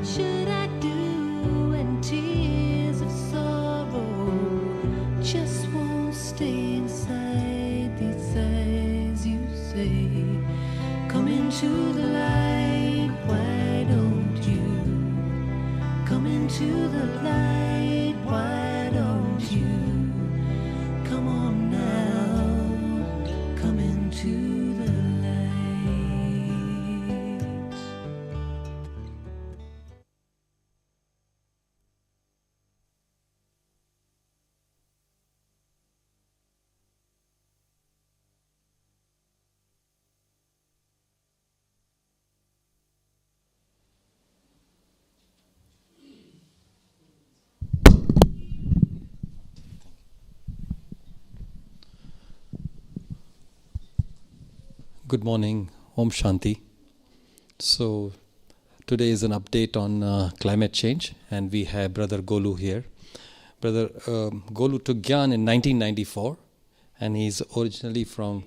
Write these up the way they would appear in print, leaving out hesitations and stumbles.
should I do when tears of sorrow just won't stay inside these eyes? You say, come into the light, why don't you? Come into the light, why don't you? Come on now, come into the light. Good morning, Om Shanti. So today is an update on climate change, and we have Brother Golo here. Brother Golo took Gyan in 1994, and he's originally from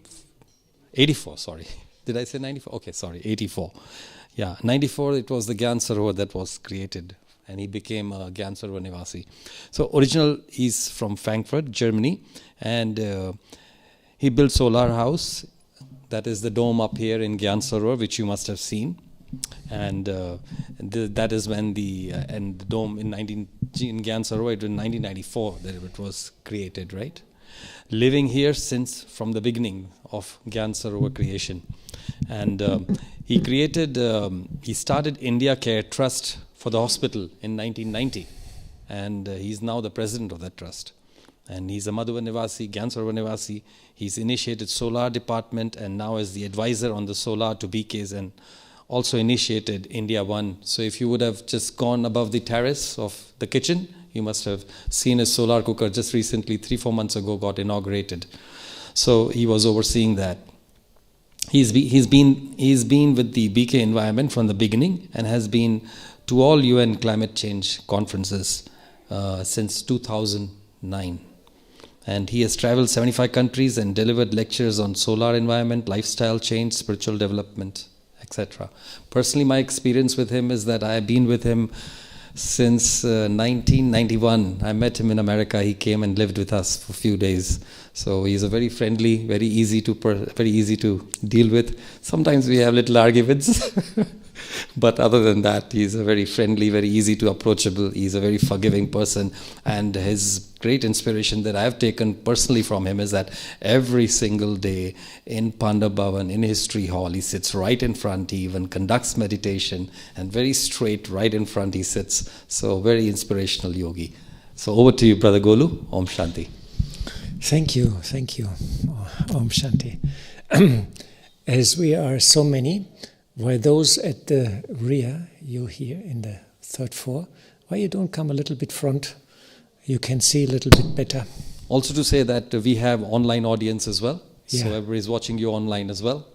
84, sorry. Did I say 94? Okay, sorry, 84. Yeah, 94 it was the Gyan Sarovar that was created, and he became a Gyan Sarovar Nivasi. So original, he's from Frankfurt, Germany, and he built solar house. That is the dome up here in Gyan Sarovar, which you must have seen. And that is when the dome in Gyan Sarovar in 1994 that it was created, right? Living here since from the beginning of Gyan Sarovar creation. And he started India Care Trust for the hospital in 1990. And he's now the president of that trust. And he's a Madhuban Nivasi, Gyan Sarovar Nivasi. He's initiated solar department and now is the advisor on the solar to BKs and also initiated India One. So if you would have just gone above the terrace of the kitchen, you must have seen a solar cooker just recently, 3-4 months ago, got inaugurated. So he was overseeing that. He's been with the BK environment from the beginning and has been to all UN climate change conferences since 2009. And he has traveled 75 countries and delivered lectures on solar environment, lifestyle change, spiritual development, etc. Personally, my experience with him is that I have been with him since 1991. I met him in America. He came and lived with us for a few days. So he's a very friendly, very easy to deal with. Sometimes we have little arguments. But other than that, he's a very friendly, very easy to approachable. He's a very forgiving person. And his great inspiration that I've taken personally from him is that every single day in Pandava Bhavan, in History Hall, he sits right in front. He even conducts meditation and very straight right in front he sits. So very inspirational yogi. So over to you, Brother Golo. Om Shanti. Thank you. Om Shanti. As we are so many, why those at the rear, you here in the third floor, why you don't come a little bit front? You can see a little bit better. Also to say that we have online audience as well. Yeah. So everybody's watching you online as well.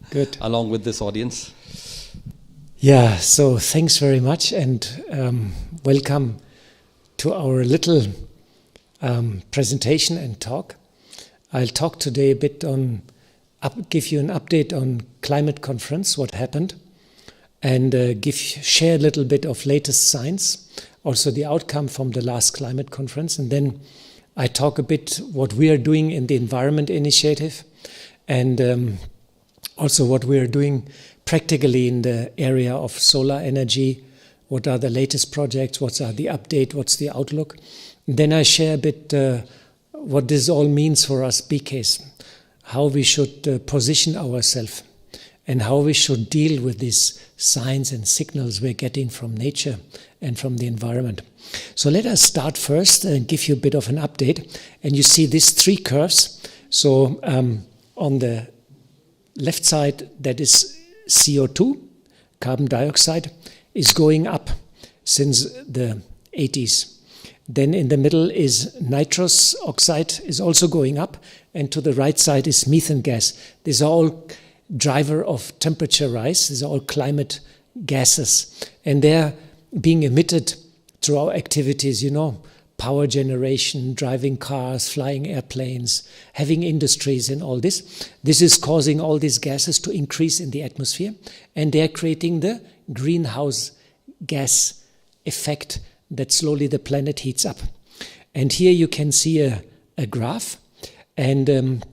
Good. Along with this audience. Yeah, so thanks very much and welcome to our little presentation and talk. I'll talk today a bit on give you an update on climate conference, what happened, and share a little bit of latest science, also the outcome from the last climate conference, and then I talk a bit what we are doing in the Environment Initiative, and also what we are doing practically in the area of solar energy, what are the latest projects, what's the update, what's the outlook. And then I share a bit what this all means for us BKs, how we should position ourselves and how we should deal with these signs and signals we're getting from nature and from the environment. So let us start first and give you a bit of an update. And you see these three curves. So on the left side, that is CO2, carbon dioxide, is going up since the 80s. Then in the middle is nitrous oxide is also going up, and to the right side is methane gas. These are all driver of temperature rise. These are all climate gases, and they're being emitted through our activities, power generation, driving cars, flying airplanes, having industries and all this. This is causing all these gases to increase in the atmosphere, and they're creating the greenhouse gas effect that slowly the planet heats up. And here you can see a graph, and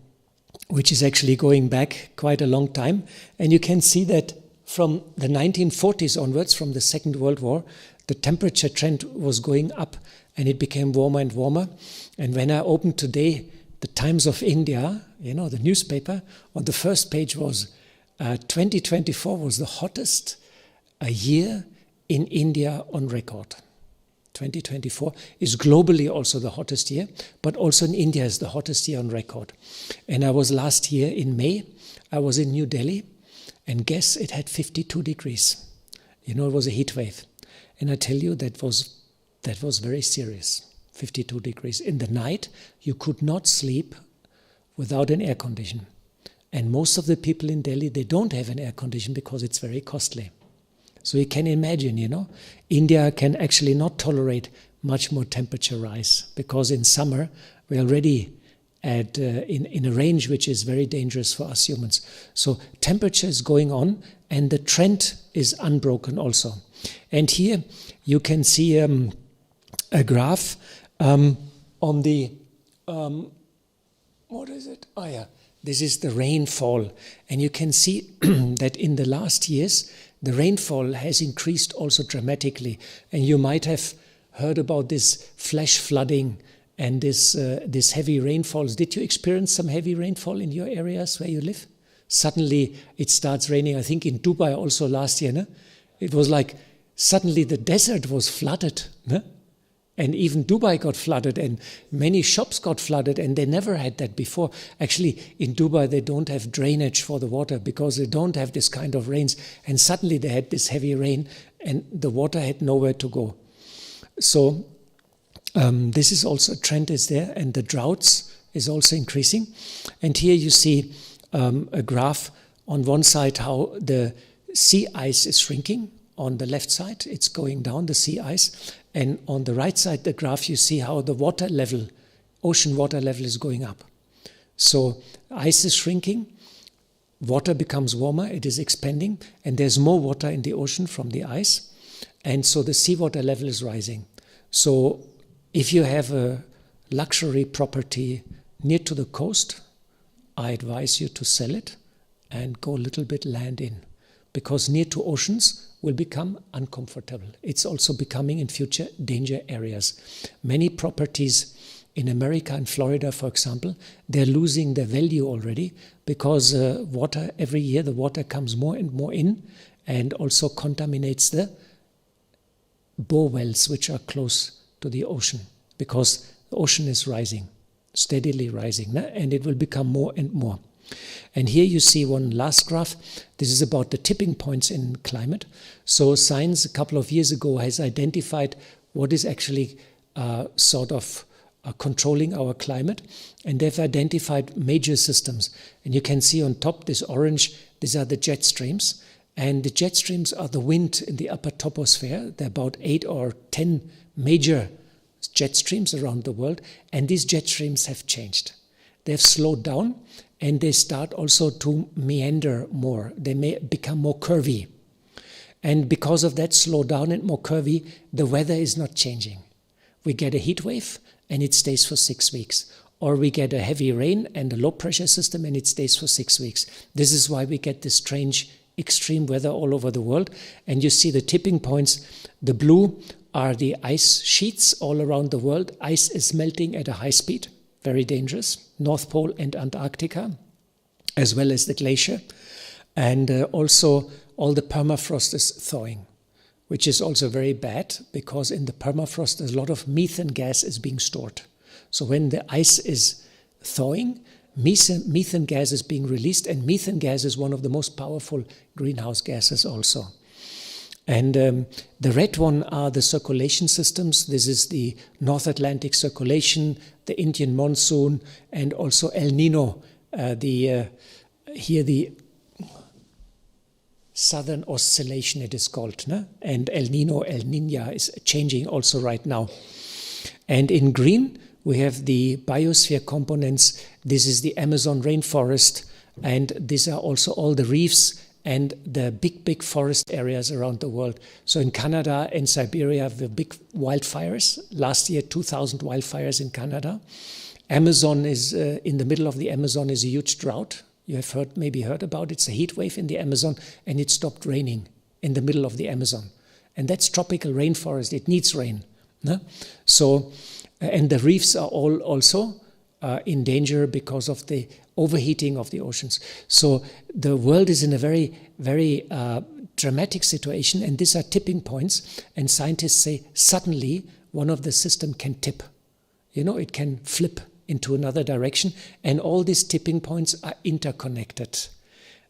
which is actually going back quite a long time. And you can see that from the 1940s onwards, from the Second World War, the temperature trend was going up and it became warmer and warmer. And when I opened today the Times of India, the newspaper, on the first page was 2024 was the hottest year in India on record. 2024 is globally also the hottest year, but also in India is the hottest year on record. And I was last year in May, I was in New Delhi, and guess it had 52 degrees. It was a heat wave. And I tell you, that was very serious, 52 degrees. In the night, you could not sleep without an air condition. And most of the people in Delhi, they don't have an air condition because it's very costly. So you can imagine, India can actually not tolerate much more temperature rise, because in summer we're already in a range which is very dangerous for us humans. So temperature is going on, and the trend is unbroken also. And here you can see a graph on the, what is it? Oh yeah, this is the rainfall. And you can see that in the last years, the rainfall has increased also dramatically. And you might have heard about this flash flooding and this heavy rainfalls. Did you experience some heavy rainfall in your areas where you live? Suddenly it starts raining. I think in Dubai also last year, it was like suddenly the desert was flooded. And even Dubai got flooded, and many shops got flooded, and they never had that before. Actually, in Dubai, they don't have drainage for the water because they don't have this kind of rains. And suddenly they had this heavy rain, and the water had nowhere to go. So this is also a trend is there, and the droughts is also increasing. And here you see a graph on one side how the sea ice is shrinking. On the left side, it's going down, the sea ice. And on the right side, the graph, you see how the water level, ocean water level is going up. So ice is shrinking, water becomes warmer, it is expanding, and there's more water in the ocean from the ice. And so the seawater level is rising. So if you have a luxury property near to the coast, I advise you to sell it and go a little bit land in, because near to oceans will become uncomfortable. It's also becoming in future danger areas. Many properties in America and Florida, for example, they're losing their value already because water, every year the water comes more and more in and also contaminates the bore wells which are close to the ocean, because the ocean is rising, steadily rising, and it will become more and more. And here you see one last graph. This is about the tipping points in climate. So science a couple of years ago has identified what is actually controlling our climate. And they've identified major systems. And you can see on top this orange, these are the jet streams. And the jet streams are the wind in the upper troposphere. There are about 8 or 10 major jet streams around the world. And these jet streams have changed. They've slowed down. And they start also to meander more. They may become more curvy. And because of that slowdown and more curvy, the weather is not changing. We get a heat wave and it stays for 6 weeks. Or we get a heavy rain and a low pressure system and it stays for 6 weeks. This is why we get this strange extreme weather all over the world. And you see the tipping points. The blue are the ice sheets all around the world. Ice is melting at a high speed. Very dangerous, North Pole and Antarctica, as well as the glacier. And also all the permafrost is thawing, which is also very bad because in the permafrost there's a lot of methane gas is being stored. So when the ice is thawing, methane gas is being released, and methane gas is one of the most powerful greenhouse gases also. And the red one are the circulation systems. This is the North Atlantic circulation, the Indian monsoon, and also El Nino. Here the southern oscillation it is called. And El Nino, El Niña is changing also right now. And in green, we have the biosphere components. This is the Amazon rainforest. And these are also all the reefs and the big forest areas around the world. So in Canada and Siberia, the big wildfires. Last year, 2,000 wildfires in Canada. Amazon is, in the middle of the Amazon is a huge drought. You have maybe heard about it. It's a heat wave in the Amazon, and it stopped raining in the middle of the Amazon. And that's tropical rainforest. It needs rain. No? So, and the reefs are all also in danger because of the overheating of the oceans. So the world is in a very, very dramatic situation, and these are tipping points. And scientists say suddenly one of the system can tip. You know, it can flip into another direction, and all these tipping points are interconnected.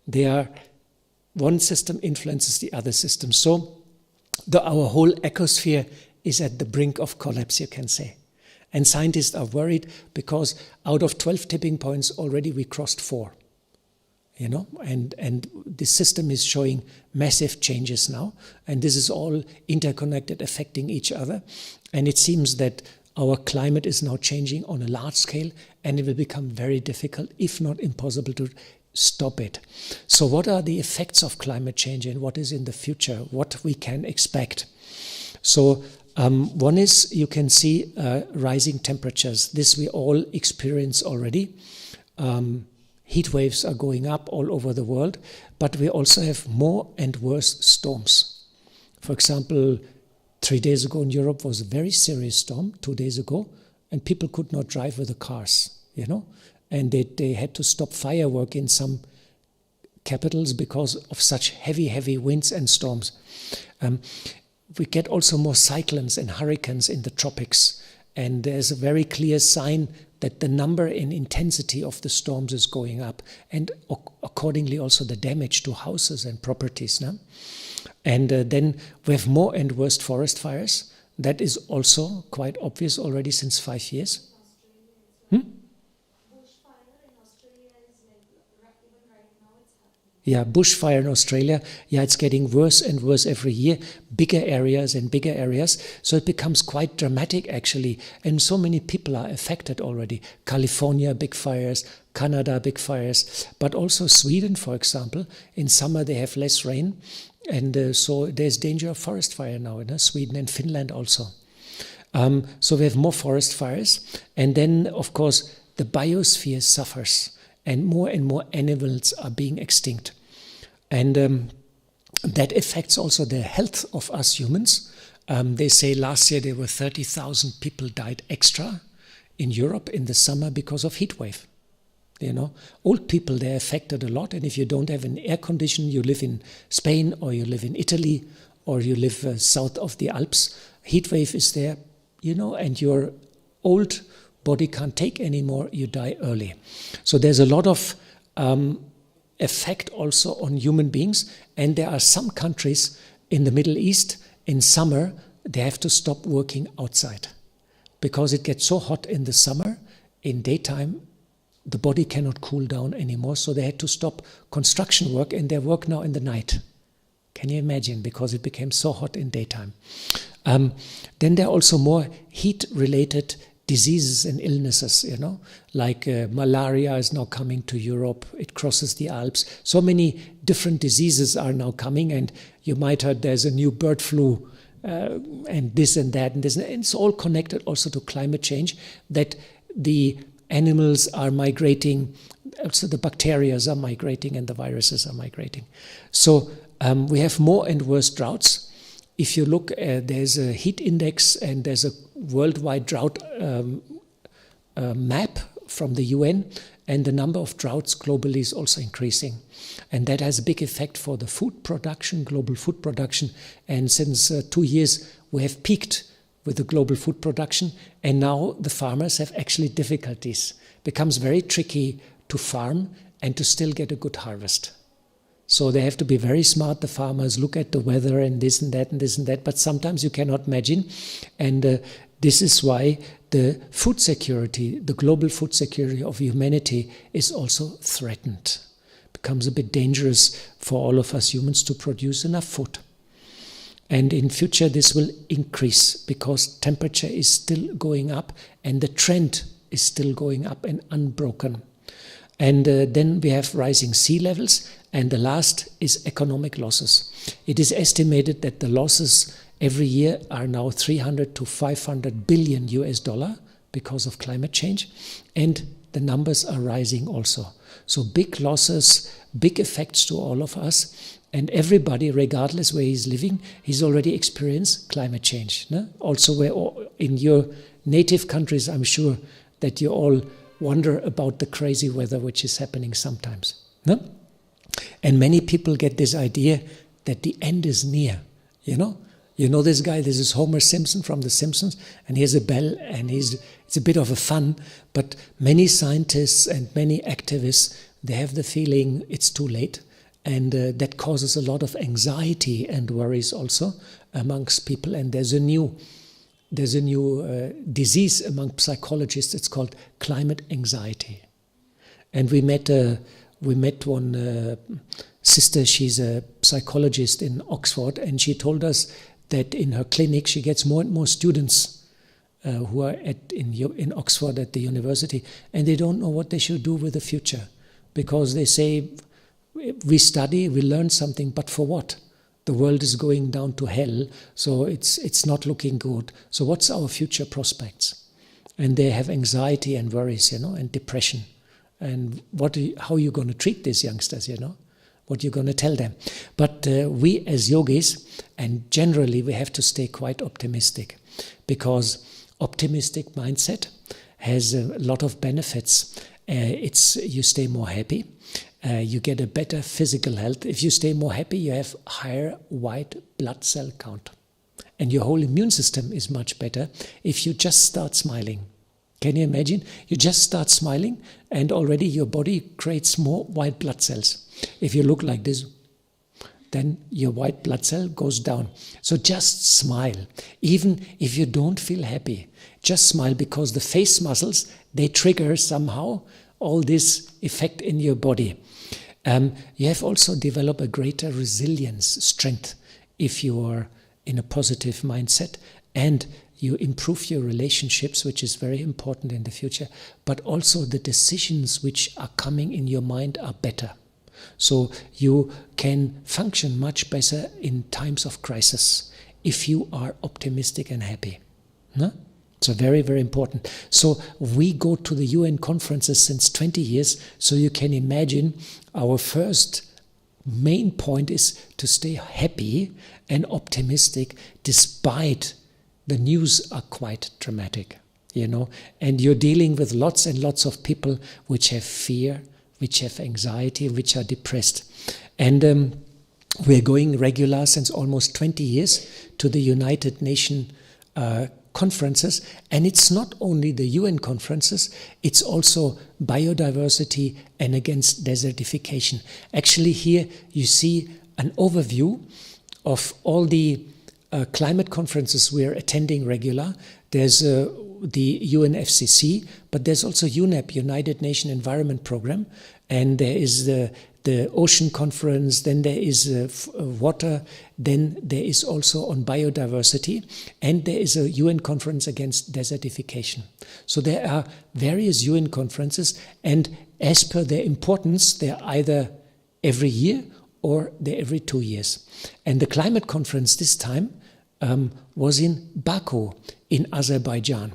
They are, one system influences the other system. So our whole ecosphere is at the brink of collapse, you can say. And scientists are worried because out of 12 tipping points already we crossed 4. You know, and the system is showing massive changes now, and this is all interconnected, affecting each other. And it seems that our climate is now changing on a large scale, and it will become very difficult, if not impossible, to stop it. So what are the effects of climate change, and what is in the future, what we can expect? So one is, you can see rising temperatures. This we all experience already. Heat waves are going up all over the world, but we also have more and worse storms. For example, 3 days ago in Europe was a very serious storm, 2 days ago, and people could not drive with the cars, you know, and they had to stop firework in some capitals because of such heavy winds and storms. We get also more cyclones and hurricanes in the tropics, and there's a very clear sign that the number and intensity of the storms is going up, and accordingly also the damage to houses and properties. No? And then we have more and worse forest fires. That is also quite obvious already since 5 years. Yeah, bushfire in Australia. Yeah, it's getting worse and worse every year. Bigger areas and bigger areas. So it becomes quite dramatic actually. And so many people are affected already. California, big fires. Canada, big fires. But also Sweden, for example. In summer they have less rain. And so there's danger of forest fire now in Sweden and Finland also. So we have more forest fires. And then, of course, the biosphere suffers. And more animals are being extinct. And that affects also the health of us humans. They say last year there were 30,000 people died extra in Europe in the summer because of heat wave. You know, old people, they're affected a lot. And if you don't have an air condition, you live in Spain or you live in Italy or you live south of the Alps, heat wave is there, you know, and your old body can't take anymore, you die early. So there's a lot of effect also on human beings. And there are some countries in the Middle East, in summer, they have to stop working outside. Because it gets so hot in the summer, in daytime, the body cannot cool down anymore. So they had to stop construction work, and they work now in the night. Can you imagine? Because it became so hot in daytime. Then there are also more heat-related diseases and illnesses, you know, like malaria is now coming to Europe. It crosses the Alps. So many different diseases are now coming, and you might have heard there's a new bird flu and this and that and this. And it's all connected also to climate change, that the animals are migrating, also the bacteria are migrating and the viruses are migrating. So we have more and worse droughts. If you look, there's a heat index and there's a worldwide drought map from the UN, and the number of droughts globally is also increasing. And that has a big effect for the food production, global food production. And since 2 years, we have peaked with the global food production, and now the farmers have actually difficulties. It becomes very tricky to farm and to still get a good harvest. So they have to be very smart, the farmers, look at the weather and this and that and this and that, but sometimes you cannot imagine. And this is why the food security, the global food security of humanity is also threatened. It becomes a bit dangerous for all of us humans to produce enough food. And in future this will increase because temperature is still going up and the trend is still going up and unbroken. And then we have rising sea levels, And the last is economic losses. It is estimated that the losses every year are now 300 to 500 billion US dollar because of climate change, and the numbers are rising also. So big losses, big effects to all of us, and everybody, regardless where he's living, he's already experienced climate change. No? Also, in your native countries, I'm sure that you all wonder about the crazy weather which is happening sometimes. No? And many people get this idea that the end is near, you know? You know this guy, this is Homer Simpson from The Simpsons, and he has a bell, and it's a bit of a fun, but many scientists and many activists, they have the feeling it's too late, and that causes a lot of anxiety and worries also amongst people. And there's a new disease among psychologists. It's called climate anxiety. And we met one sister. She's a psychologist in Oxford, and she told us that in her clinic she gets more and more students who are in Oxford at the university, and they don't know what they should do with the future, because they say, we study, we learn something, but for what? The world is going down to hell, so it's not looking good. So what's our future prospects? And they have anxiety and worries, you know, and depression. And how are you going to treat these youngsters, you know? What you're going to tell them. But we as yogis, and generally we have to stay quite optimistic, because optimistic mindset has a lot of benefits. You stay more happy, you get a better physical health. If you stay more happy, you have higher white blood cell count. And your whole immune system is much better if you just start smiling. Can you imagine? You just start smiling and already your body creates more white blood cells. If you look like this, then your white blood cell goes down. So just smile. Even if you don't feel happy, just smile, because the face muscles, they trigger somehow all this effect in your body. You have also developed a greater resilience, strength, if you are in a positive mindset, and you improve your relationships, which is very important in the future, but also the decisions which are coming in your mind are better. So you can function much better in times of crisis if you are optimistic and happy. No? So very, very important. So we go to the UN conferences since 20 years, so you can imagine our first main point is to stay happy and optimistic despite the news are quite dramatic, you know, and you're dealing with lots and lots of people which have fear, which have anxiety, which are depressed. And we're going regular since almost 20 years to the United Nations conferences, and it's not only the UN conferences, it's also biodiversity and against desertification. Actually here you see an overview of all the climate conferences we're attending regular. There's the UNFCCC, but there's also UNEP, United Nations Environment Programme, and there is the Ocean Conference, then there is water, then there is also on biodiversity, and there is a UN conference against desertification. So there are various UN conferences, and as per their importance, they're either every year or they're every 2 years. And the climate conference this time was in Baku in Azerbaijan.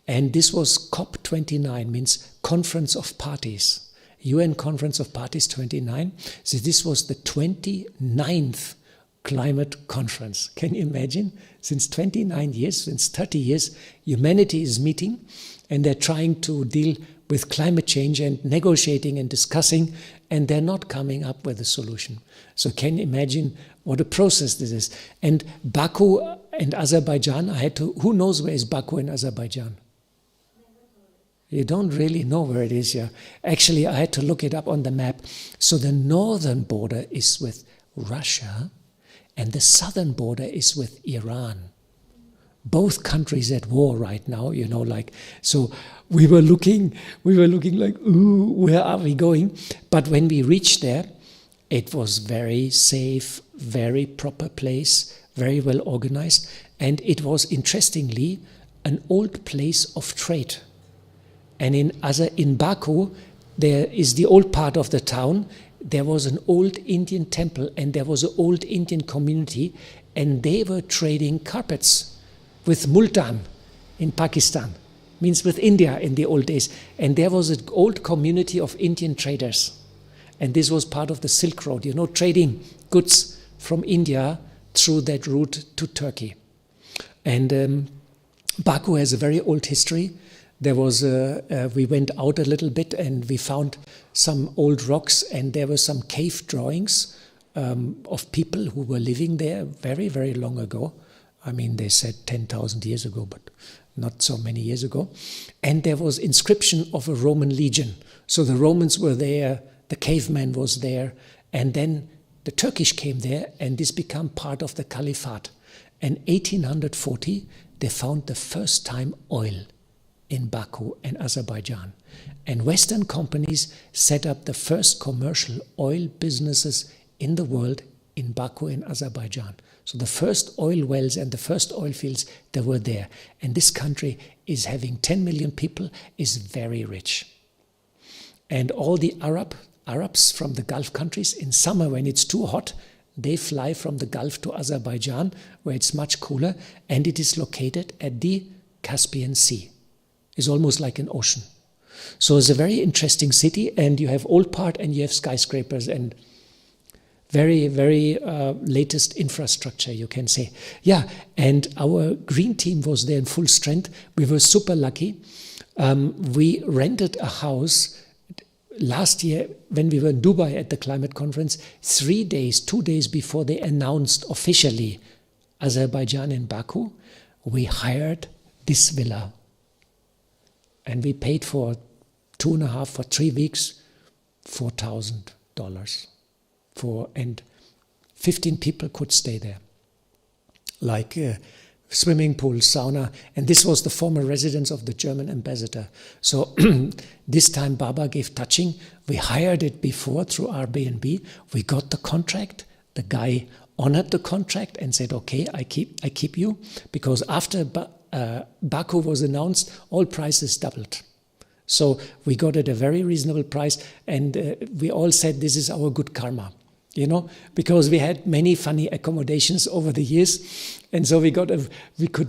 And this was COP29, means Conference of Parties. UN Conference of Parties 29. So this was the 29th climate conference. Can you imagine? Since 29 years, since 30 years, humanity is meeting and they're trying to deal with climate change and negotiating and discussing, and they're not coming up with a solution. So can you imagine what a process this is? And Baku and Azerbaijan, who knows where is Baku in Azerbaijan? You don't really know where it is here. Actually, I had to look it up on the map. So the northern border is with Russia and the southern border is with Iran. Both countries at war right now, you know, like, so we were looking like, ooh, where are we going? But when we reached there, it was very safe, very proper place, very well organized. And it was, interestingly, an old place of trade. And in Baku, there is the old part of the town. there was an old Indian temple and there was an old Indian community, and they were trading carpets with Multan in Pakistan, means with India in the old days. And there was an old community of Indian traders. And this was part of the Silk Road, trading goods from India through that route to Turkey. And Baku has a very old history. There was we went out a little bit and we found some old rocks, and there were some cave drawings of people who were living there very, very long ago. I mean, they said 10,000 years ago, but not so many years ago. And there was inscription of a Roman legion. So the Romans were there, the caveman was there, and then the Turkish came there, and this became part of the Caliphate. And 1840, they found the first time oil in Baku and Azerbaijan. And Western companies set up the first commercial oil businesses in the world in Baku and Azerbaijan. So the first oil wells and the first oil fields, they were there. And this country is having 10 million people, is very rich. And all the Arabs from the Gulf countries, in summer when it's too hot, they fly from the Gulf to Azerbaijan, where it's much cooler, and it is located at the Caspian Sea. It's almost like an ocean. So it's a very interesting city, and you have old part and you have skyscrapers and very, very latest infrastructure, you can say. Yeah, and our green team was there in full strength. We were super lucky. We rented a house last year when we were in Dubai at the climate conference, 2 days before they announced officially Azerbaijan and Baku. We hired this villa. And we paid for 2.5 for 3 weeks, $4,000. And 15 people could stay there. Like swimming pool, sauna. And this was the former residence of the German ambassador. So this time Baba gave touching. We hired it before through Airbnb. We got the contract. The guy honored the contract and said, okay, I keep you. Because after Baku was announced, all prices doubled. So we got at a very reasonable price, and we all said this is our good karma, because we had many funny accommodations over the years, and so we could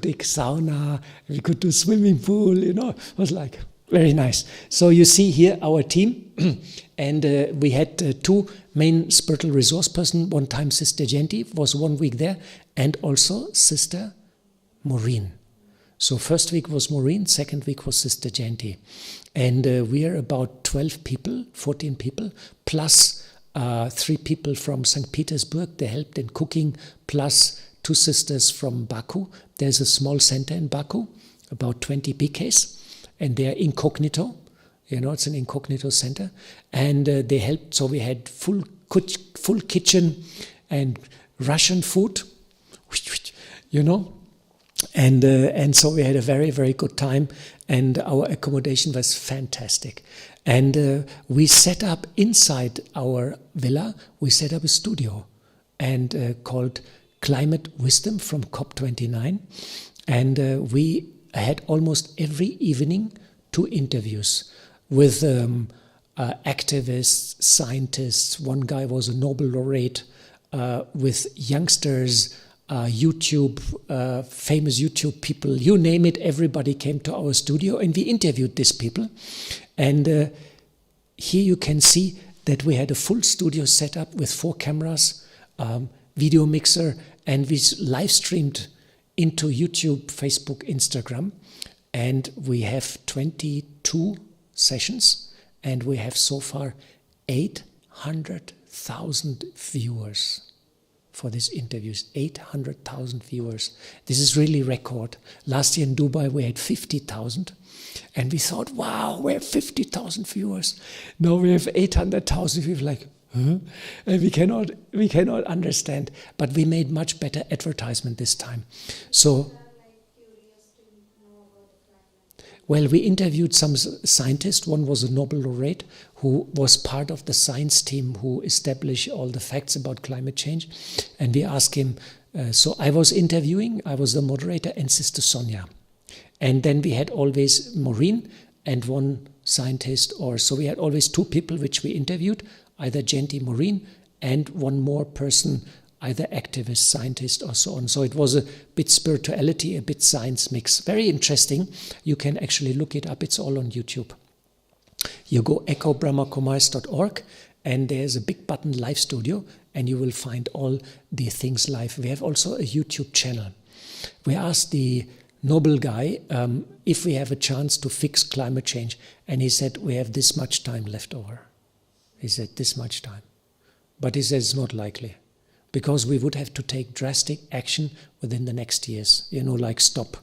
take sauna, we could do swimming pool, it was like very nice. So you see here our team, and we had 2 main spiritual resource person. One time Sister Genti was 1 week there, and also Sister Maureen. So first week was Maureen, second week was Sister Genti. And we are about 12 people, 14 people, plus 3 people from St. Petersburg. They helped in cooking, plus 2 sisters from Baku. There's a small center in Baku, about 20 PKs, and they're incognito. It's an incognito center. And they helped, so we had full kitchen and Russian food, And so we had a very, very good time, and our accommodation was fantastic. And we set up inside our villa, we set up a studio and called Climate Wisdom from COP29. And we had almost every evening 2 interviews with activists, scientists. One guy was a Nobel laureate, with youngsters, YouTube, famous YouTube people, you name it, everybody came to our studio and we interviewed these people. And here you can see that we had a full studio set up with 4 cameras, video mixer, and we live streamed into YouTube, Facebook, Instagram. And we have 22 sessions, and we have so far 800,000 viewers. For these interviews, 800,000 viewers. This is really record. Last year in Dubai we had 50,000, and we thought, wow, we have 50,000 viewers. Now we have 800,000 viewers. Like, huh? And we cannot understand. But we made much better advertisement this time. So, well, we interviewed some scientists. One was a Nobel laureate who was part of the science team who established all the facts about climate change. And we asked him, so I was interviewing, I was the moderator, and Sister Sonia. And then we had always Maureen and 1 scientist, so we had always 2 people which we interviewed. either Genti Maureen and one more person, either activist, scientist, or so on. So it was a bit spirituality, a bit science mix. Very interesting. You can actually look it up. It's all on YouTube. You go echobrahmakumaris.org, and there's a big button, Live Studio, and you will find all the things live. We have also a YouTube channel. We asked the Nobel guy if we have a chance to fix climate change, and he said, we have this much time left over. He said, this much time. But he says it's not likely, because we would have to take drastic action within the next years, like stop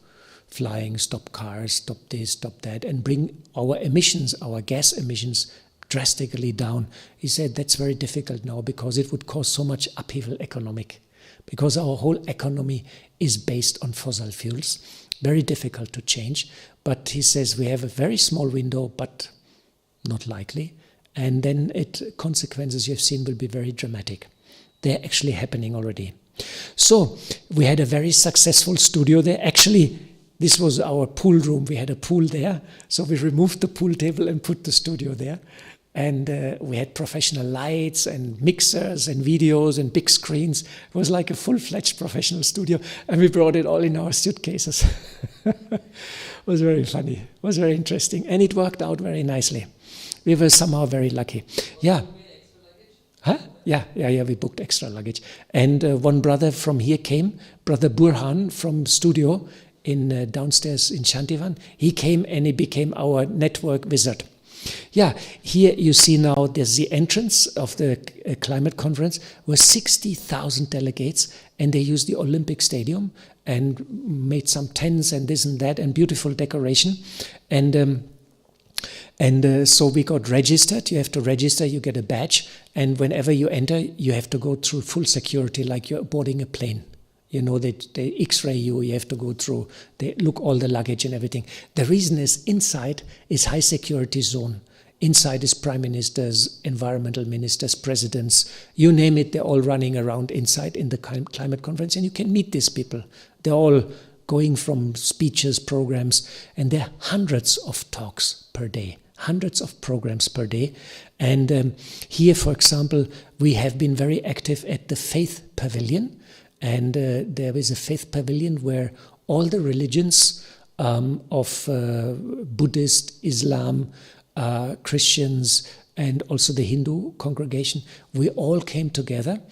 flying, stop cars, stop this, stop that, and bring our emissions, our gas emissions, drastically down. He said that's very difficult now, because it would cause so much upheaval economic, because our whole economy is based on fossil fuels. Very difficult to change. But he says we have a very small window, but not likely. And then consequences you've seen will be very dramatic. They're actually happening already. So we had a very successful studio there. Actually, this was our pool room. We had a pool there. So we removed the pool table and put the studio there. And we had professional lights and mixers and videos and big screens. It was like a full-fledged professional studio. And we brought it all in our suitcases. It was very funny. It was very interesting. And it worked out very nicely. We were somehow very lucky. Yeah. Huh? Yeah, we booked extra luggage. And one brother from here came, Brother Burhan from studio in downstairs in Shantivan. He came and he became our network wizard. Yeah, here you see now there's the entrance of the climate conference with 60,000 delegates, and they used the Olympic Stadium and made some tents and this and that and beautiful decoration. And so we got registered. You have to register, you get a badge, and whenever you enter, you have to go through full security like you're boarding a plane. They x-ray you, you have to go through, they look all the luggage and everything. The reason is inside is high security zone. Inside is prime ministers, environmental ministers, presidents, you name it, they're all running around inside in the climate conference, and you can meet these people. They're all going from speeches, programs, and there are hundreds of talks per day, hundreds of programs per day. And here, for example, we have been very active at the Faith Pavilion. And there is a faith pavilion where all the religions of Buddhist, Islam, Christians, and also the Hindu congregation, we all came together,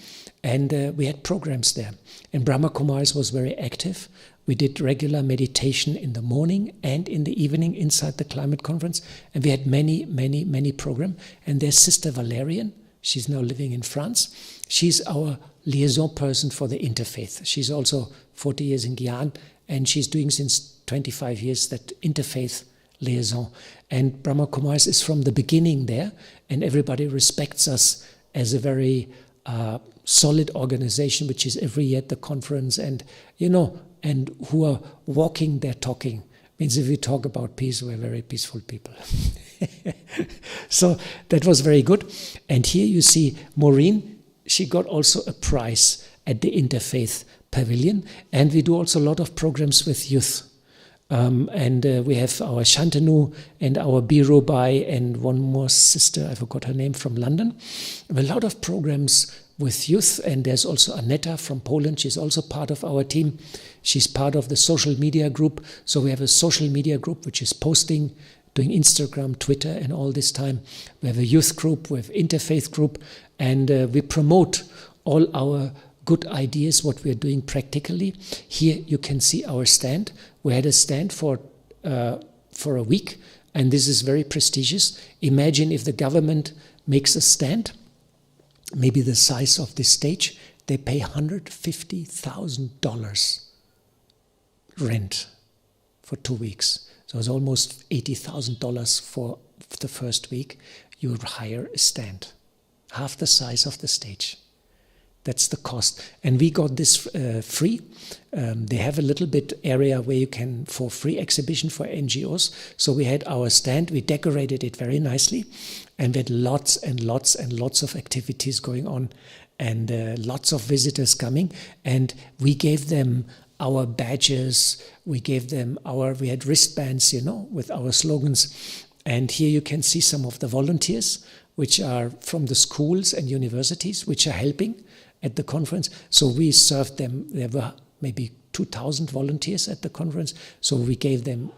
and we had programs there. And Brahma Kumaris was very active. We did regular meditation in the morning and in the evening inside the climate conference. And we had many, many, many programs. And there's Sister Valerian. She's now living in France. She's our liaison person for the interfaith. She's also 40 years in Gyan, and she's doing since 25 years that interfaith liaison. And Brahma Kumaris is from the beginning there, and everybody respects us as a very solid organization, which is every year at the conference, and and who are walking their talking. Means if we talk about peace, we're very peaceful people. So that was very good. And here you see Maureen. She got also a prize at the Interfaith Pavilion. And we do also a lot of programs with youth. And we have our Shantanu and our Birubai and one more sister, I forgot her name, from London. A lot of programs with youth. And there's also Aneta from Poland. She's also part of our team. She's part of the social media group. So we have a social media group which is posting, doing Instagram, Twitter, and all this time. We have a youth group, we have interfaith group, and we promote all our good ideas, what we're doing practically. Here you can see our stand. We had a stand for a week, and this is very prestigious. Imagine if the government makes a stand, maybe the size of this stage, they pay $150,000 rent for 2 weeks. So it's almost $80,000 for the first week. You hire a stand, half the size of the stage. That's the cost. And we got this free. They have a little bit area where you can, for free exhibition for NGOs. So we had our stand, we decorated it very nicely, and we had lots and lots and lots of activities going on, and lots of visitors coming. And we gave them our badges, we had wristbands, with our slogans. And here you can see some of the volunteers. which are from the schools and universities, which are helping at the conference. So we served them. There were maybe 2,000 volunteers at the conference. So we gave them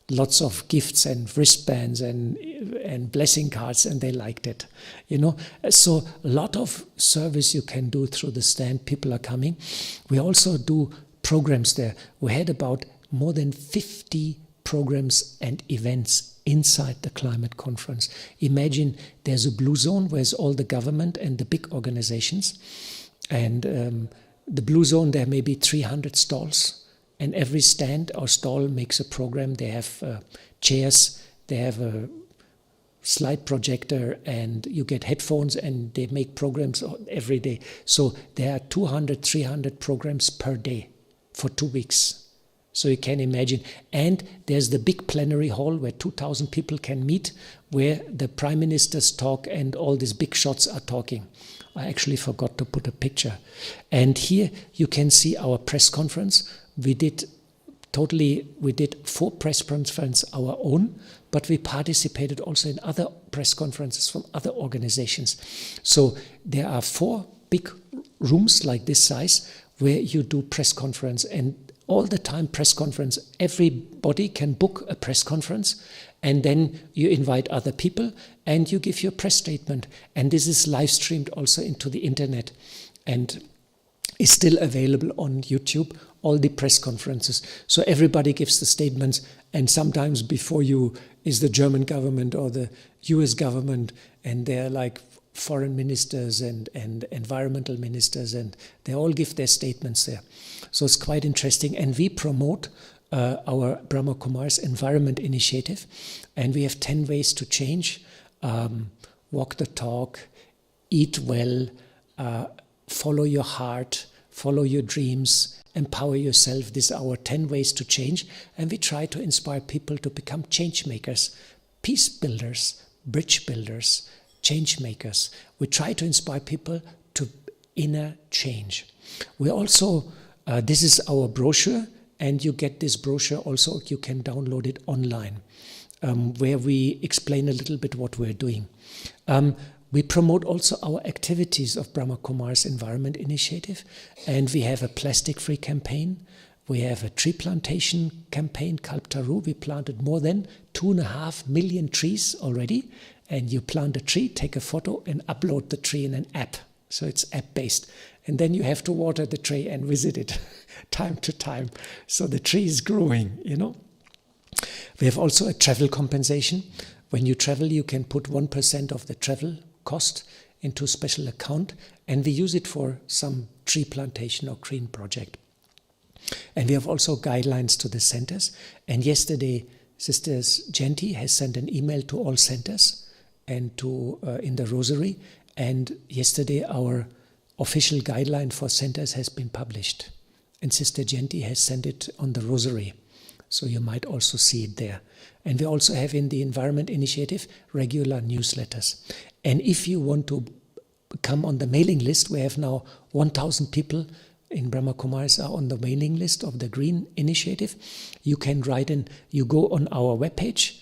lots of gifts and wristbands and blessing cards, and they liked it. So a lot of service you can do through the stand. People are coming. We also do programs there. We had about more than 50 programs and events inside the climate conference. Imagine there's a blue zone where it's all the government and the big organizations. And the blue zone, there may be 300 stalls. And every stand or stall makes a program. They have chairs, they have a slide projector, and you get headphones, and they make programs every day. So there are 200, 300 programs per day for 2 weeks. So you can imagine. And there's the big plenary hall where 2,000 people can meet, where the prime ministers talk and all these big shots are talking. I actually forgot to put a picture. And here you can see our press conference. We did 4 press conferences our own, but we participated also in other press conferences from other organizations. So there are 4 big rooms like this size where you do press conference, and all the time press conference. Everybody can book a press conference, and then you invite other people and you give your press statement. And this is live streamed also into the internet and is still available on YouTube, all the press conferences. So everybody gives the statements, and sometimes before you is the German government or the US government, and they're like foreign ministers and environmental ministers, and they all give their statements there. So it's quite interesting. And we promote our Brahma Kumaris Environment Initiative, and we have 10 ways to change. Walk the talk, eat well, follow your heart, follow your dreams, empower yourself. These are our 10 ways to change. And we try to inspire people to become change makers, peace builders, bridge builders, change makers. We try to inspire people to inner change. We also, this is our brochure, and you get this brochure also, you can download it online, where we explain a little bit what we're doing. We promote also our activities of Brahma Kumaris Environment Initiative, and we have a plastic-free campaign. We have a tree plantation campaign, Kalptaru. We planted more than 2.5 million trees already, and you plant a tree, take a photo, and upload the tree in an app. So it's app-based. And then you have to water the tree and visit it time to time. So the tree is growing, We have also a travel compensation. When you travel, you can put 1% of the travel cost into a special account, and we use it for some tree plantation or green project. And we have also guidelines to the centers. And yesterday, Sister Genti has sent an email to all centers and to in the Rosary. And yesterday, our official guideline for centers has been published. And Sister Genti has sent it on the Rosary. So you might also see it there. And we also have in the Environment Initiative regular newsletters. And if you want to come on the mailing list, we have now 1,000 people in Brahma Kumaris are on the mailing list of the Green Initiative. You can write in, you go on our webpage,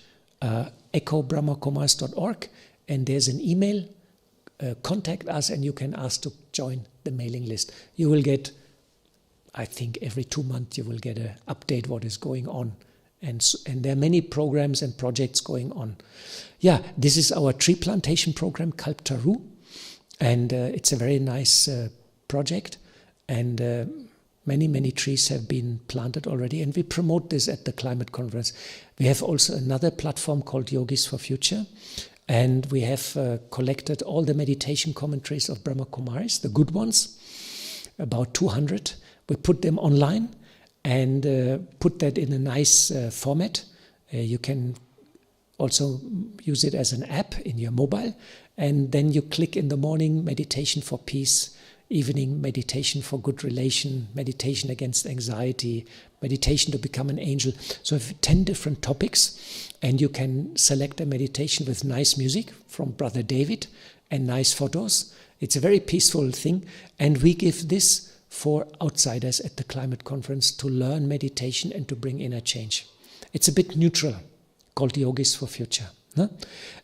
echobrahmakumaris.org, and there's an email, contact us, and you can ask to join the mailing list. You will get, I think every 2 months you will get an update what is going on. And there are many programs and projects going on. Yeah, this is our tree plantation program, Kalptaru, and it's a very nice project, and many, many trees have been planted already, and we promote this at the climate conference. We have also another platform called Yogic for Future, and we have collected all the meditation commentaries of Brahma Kumaris, the good ones, about 200. We put them online and put that in a nice format. You can also use it as an app in your mobile, and then you click in the morning, meditation for peace, evening, meditation for good relation, meditation against anxiety, meditation to become an angel. So we have 10 different topics, and you can select a meditation with nice music from Brother David and nice photos. It's a very peaceful thing, and we give this for outsiders at the climate conference to learn meditation and to bring inner change. It's a bit neutral, called Yogic for Future. Huh?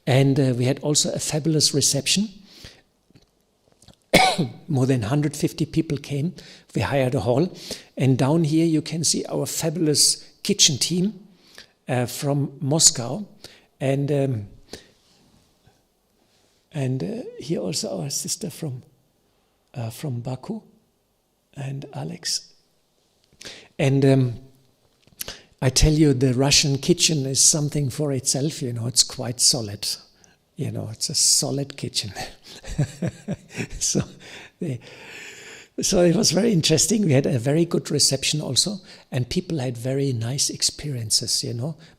And we had also a fabulous reception. More than 150 people came. We hired a hall. And down here you can see our fabulous kitchen team from Moscow. And here also our sister from Baku, and Alex. And I tell you, the Russian kitchen is something for itself. It's quite solid. It's a solid kitchen. So it was very interesting. We had a very good reception also, and people had very nice experiences,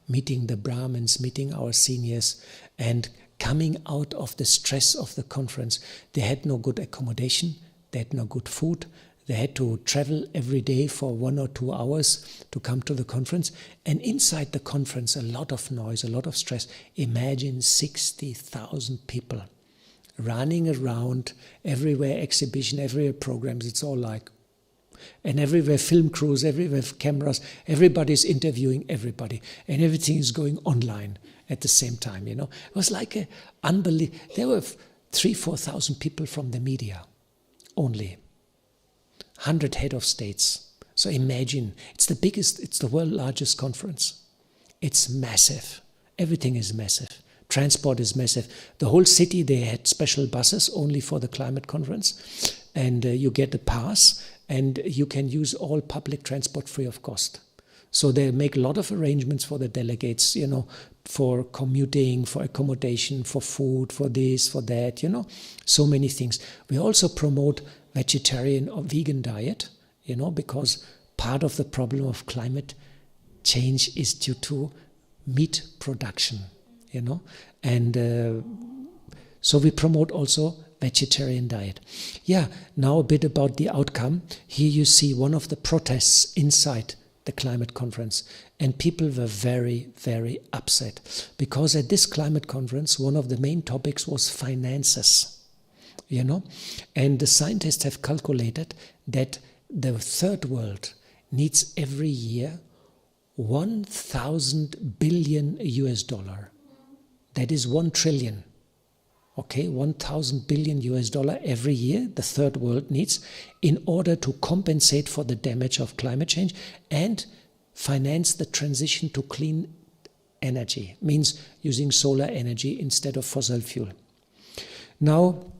meeting the Brahmins, meeting our seniors, and coming out of the stress of the conference. They had no good accommodation, they had no good food, they had to travel every day for 1 or 2 hours to come to the conference. And inside the conference, a lot of noise, a lot of stress. Imagine 60,000 people running around, everywhere exhibition, everywhere programs. It's all like, and everywhere film crews, everywhere cameras, everybody's interviewing everybody, and everything is going online at the same time, It was like a unbelievable. There were 3,000-4,000 people from the media only. 100 head of states. So imagine, it's the biggest, it's the world's largest conference. It's massive. Everything is massive. Transport is massive. The whole city, they had special buses only for the climate conference. And you get a pass and you can use all public transport free of cost. So they make a lot of arrangements for the delegates, for commuting, for accommodation, for food, for this, for that, so many things. We also promote vegetarian or vegan diet, because part of the problem of climate change is due to meat production, and so we promote also vegetarian diet. Yeah, now a bit about the outcome. Here you see one of the protests inside the climate conference, and people were very, very upset because at this climate conference one of the main topics was finances. And the scientists have calculated that the third world needs every year 1,000 billion US dollar. That is 1 trillion. Okay, 1,000 billion US dollar every year the third world needs in order to compensate for the damage of climate change and finance the transition to clean energy. Means using solar energy instead of fossil fuel. Now,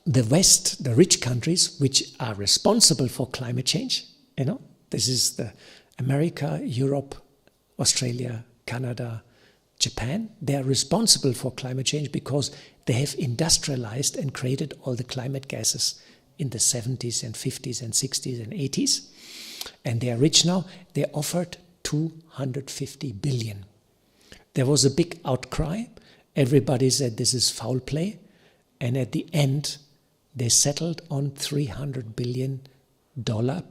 the West, the rich countries, which are responsible for climate change, this is the America, Europe, Australia, Canada, Japan, they are responsible for climate change because they have industrialized and created all the climate gases in the 70s and 50s and 60s and 80s. And they are rich now. They offered 250 billion. There was a big outcry. Everybody said this is foul play. And at the end, they settled on $300 billion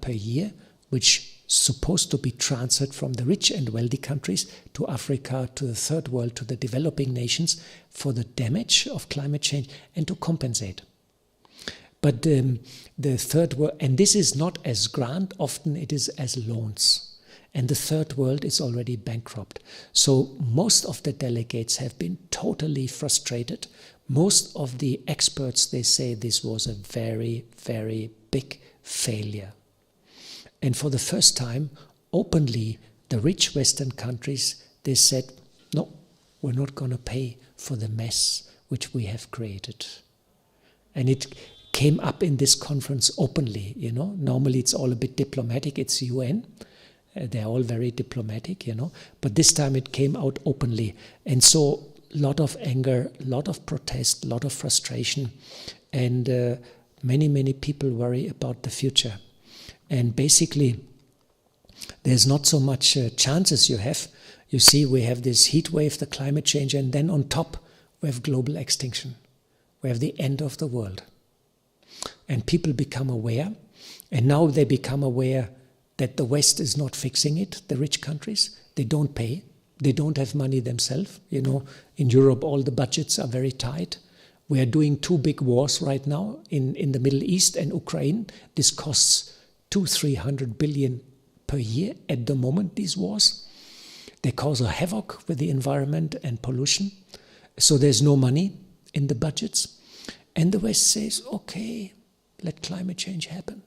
per year, which is supposed to be transferred from the rich and wealthy countries to Africa, to the third world, to the developing nations for the damage of climate change and to compensate. But the third world, and this is not as grant, often it is as loans. And the third world is already bankrupt. So most of the delegates have been totally frustrated. Most of the experts, they say this was a very, very big failure. And for the first time, openly, the rich Western countries, they said, no, we're not going to pay for the mess which we have created. And it came up in this conference openly, Normally it's all a bit diplomatic, it's UN. They're all very diplomatic, But this time it came out openly. And so a lot of anger, a lot of protest, a lot of frustration. And many, many people worry about the future. And basically, there's not so much chances you have. You see, we have this heat wave, the climate change, and then on top, we have global extinction. We have the end of the world. And people become aware, and now they become aware that the West is not fixing it, the rich countries. They don't pay. They don't have money themselves. In Europe, all the budgets are very tight. We are doing 2 big wars right now in the Middle East and Ukraine. This costs 200-300 billion per year at the moment, these wars. They cause a havoc with the environment and pollution. So there's no money in the budgets. And the West says, okay, let climate change happen,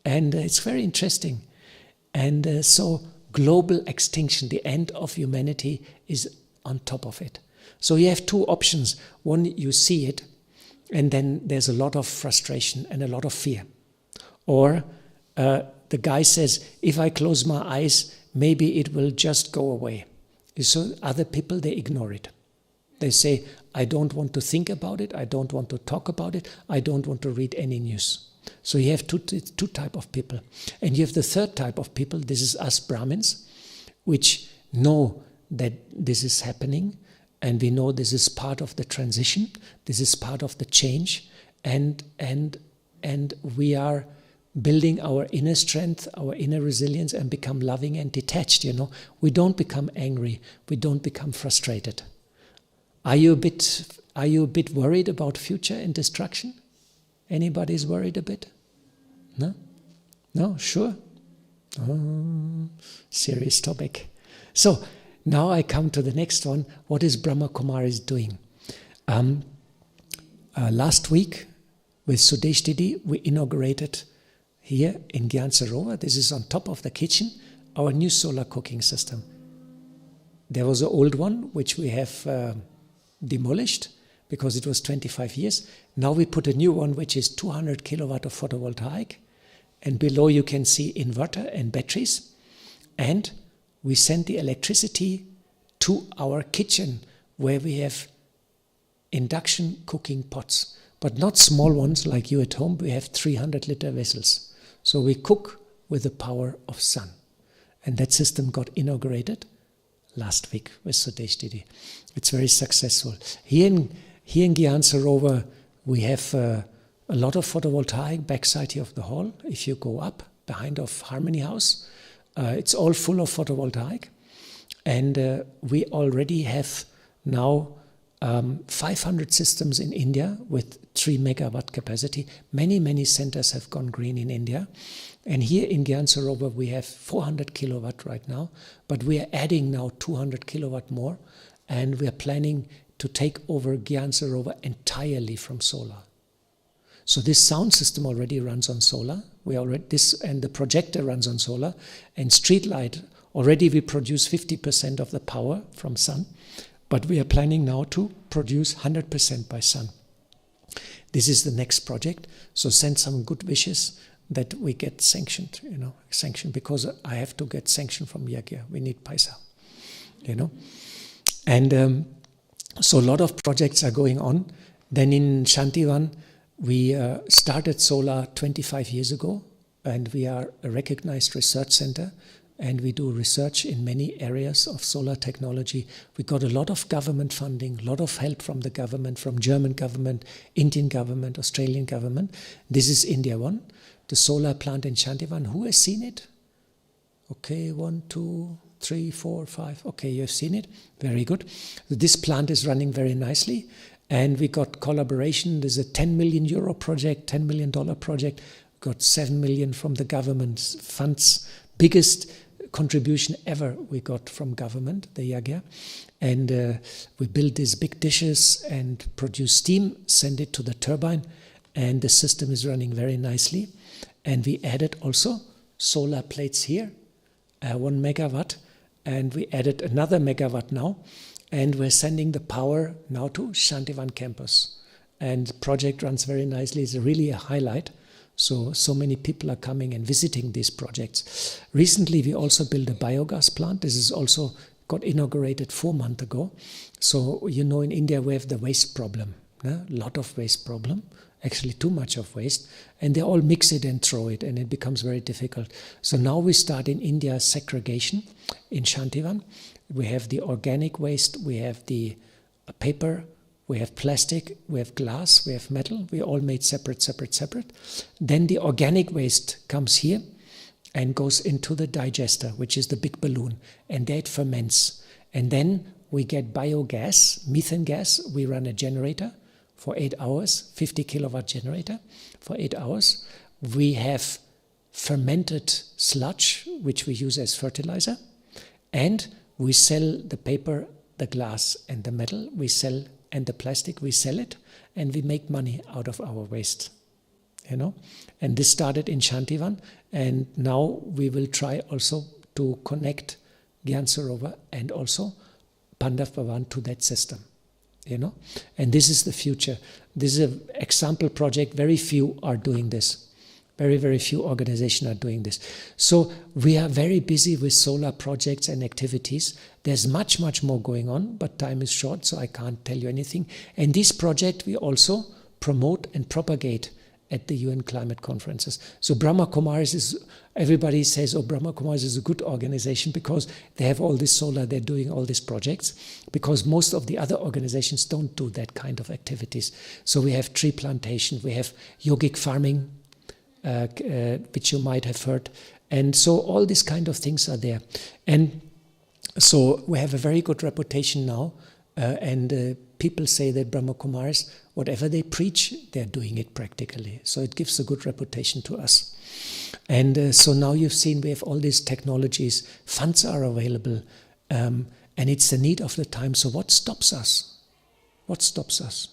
And it's very interesting. And so global extinction, the end of humanity, is on top of it. So you have two options. One, you see it, and then there's a lot of frustration and a lot of fear. Or the guy says, if I close my eyes, maybe it will just go away. So other people, they ignore it. They say, I don't want to think about it, I don't want to talk about it, I don't want to read any news. So you have two type of people. And you have the third type of people, this is us Brahmins, which know that this is happening, and we know this is part of the transition, this is part of the change, and we are building our inner strength, our inner resilience, and become loving and detached, We don't become angry, we don't become frustrated. Are you a bit worried about future and destruction? Anybody's worried a bit? No? No? Sure? Oh, serious topic. So, now I come to the next one. What is Brahma Kumaris doing? Last week, with Sudesh Didi, we inaugurated here in Gyan Sarovar, this is on top of the kitchen, our new solar cooking system. There was an old one, which we have demolished because it was 25 years. Now we put a new one, which is 200 kilowatt of photovoltaic. And below you can see inverter and batteries. And we send the electricity to our kitchen, where we have induction cooking pots. But not small ones like you at home. We have 300-liter vessels. So we cook with the power of sun. And that system got inaugurated last week with Sudesh Didi. It's very successful. Here in Gyan Sarovar, we have a lot of photovoltaic backside here of the hall. If you go up behind of Harmony House, it's all full of photovoltaic. And we already have now 500 systems in India with 3 megawatt capacity. Many centers have gone green in India. And here in Gyan Sarovar, we have 400 kilowatt right now, but we are adding now 200 kilowatt more, and we are planning to take over Gyan Sarovar entirely from solar. So this sound system already runs on solar. And the projector runs on solar, and street light, already we produce 50% of the power from sun, but we are planning now to produce 100% by sun. This is the next project, so send some good wishes that we get sanctioned, because I have to get sanctioned from Yagya. We need paisa, And so a lot of projects are going on. Then in Shantivan, we started solar 25 years ago, and we are a recognized research center, and we do research in many areas of solar technology. We got a lot of government funding, a lot of help from the government, from German government, Indian government, Australian government. This is India one. The solar plant in Shantivan. Who has seen it? Okay, 1, 2, 3, 4, 5. Okay, you have seen it. Very good. This plant is running very nicely. And we got collaboration. There's a 10 million euro project, $10 million project. We got 7 million from the government funds. Biggest contribution ever we got from government, the Yagya. And we built these big dishes and produce steam, send it to the turbine. And the system is running very nicely. And we added also solar plates here, 1 megawatt, and we added another megawatt now, and we're sending the power now to Shantivan campus. And the project runs very nicely. It's really a highlight. So many people are coming and visiting these projects. Recently, we also built a biogas plant. This is also got inaugurated 4 months ago. So, in India, we have the waste problem, a lot of waste problem. Actually too much of waste, and they all mix it and throw it, and it becomes very difficult. So now we start in India segregation in Shantivan. We have the organic waste, we have the paper, we have plastic, we have glass, we have metal. We all made separate. Then the organic waste comes here and goes into the digester, which is the big balloon, and there it ferments. And then we get biogas, methane gas. We run a generator for 8 hours, 50 kilowatt generator for 8 hours. We have fermented sludge, which we use as fertilizer. And we sell the paper, the glass and the metal, and the plastic, we sell it, and we make money out of our waste. And this started in Shantivan, and now we will try also to connect Gyan Sarovar and also Pandav Bhavan to that system. And this is the future. This is an example project. Very few are doing this. Very, very few organizations are doing this. So we are very busy with solar projects and activities. There's much, much more going on, but time is short, so I can't tell you anything. And this project we also promote and propagate at the UN climate conferences. So Brahma Kumaris is, everybody says, Brahma Kumaris is a good organization because they have all this solar, they're doing all these projects, because most of the other organizations don't do that kind of activities. So we have tree plantation, we have yogic farming, which you might have heard. And so all these kind of things are there. And so we have a very good reputation now, and people say that Brahma Kumaris, whatever they preach, they're doing it practically. So it gives a good reputation to us. And so now you've seen we have all these technologies, funds are available, and it's the need of the time. So what stops us? What stops us?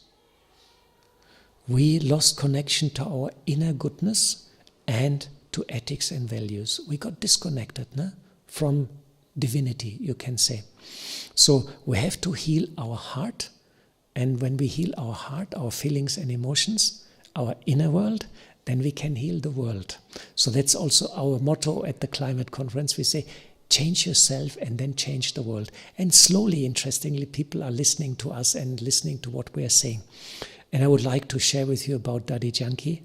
We lost connection to our inner goodness and to ethics and values. We got disconnected from divinity, you can say. So we have to heal our heart. And when we heal our heart, our feelings and emotions, our inner world, then we can heal the world. So that's also our motto at the climate conference. We say, change yourself and then change the world. And slowly, interestingly, people are listening to us and listening to what we are saying. And I would like to share with you about Daddy Janki.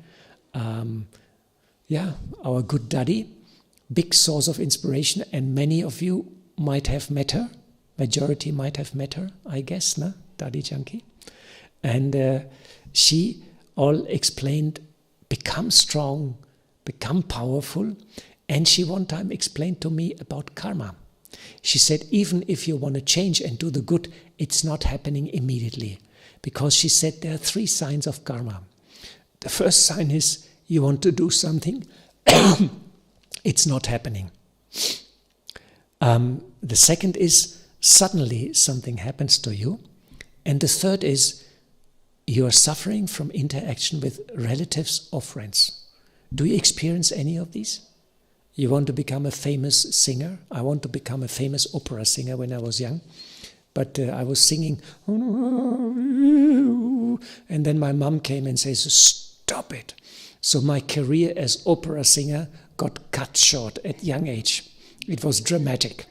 Our good Daddy, big source of inspiration, and many of you might have met her. Majority might have met her, I guess, Daddy Janki. And she all explained, become strong, become powerful. And she one time explained to me about karma. She said, even if you want to change and do the good, it's not happening immediately. Because she said there are 3 signs of karma. The first sign is you want to do something, it's not happening. The second is suddenly something happens to you. And the third is you are suffering from interaction with relatives or friends. Do you experience any of these? You want to become a famous singer? I want to become a famous opera singer when I was young. But I was singing, and then my mom came and says, stop it. So my career as opera singer got cut short at young age. It was dramatic.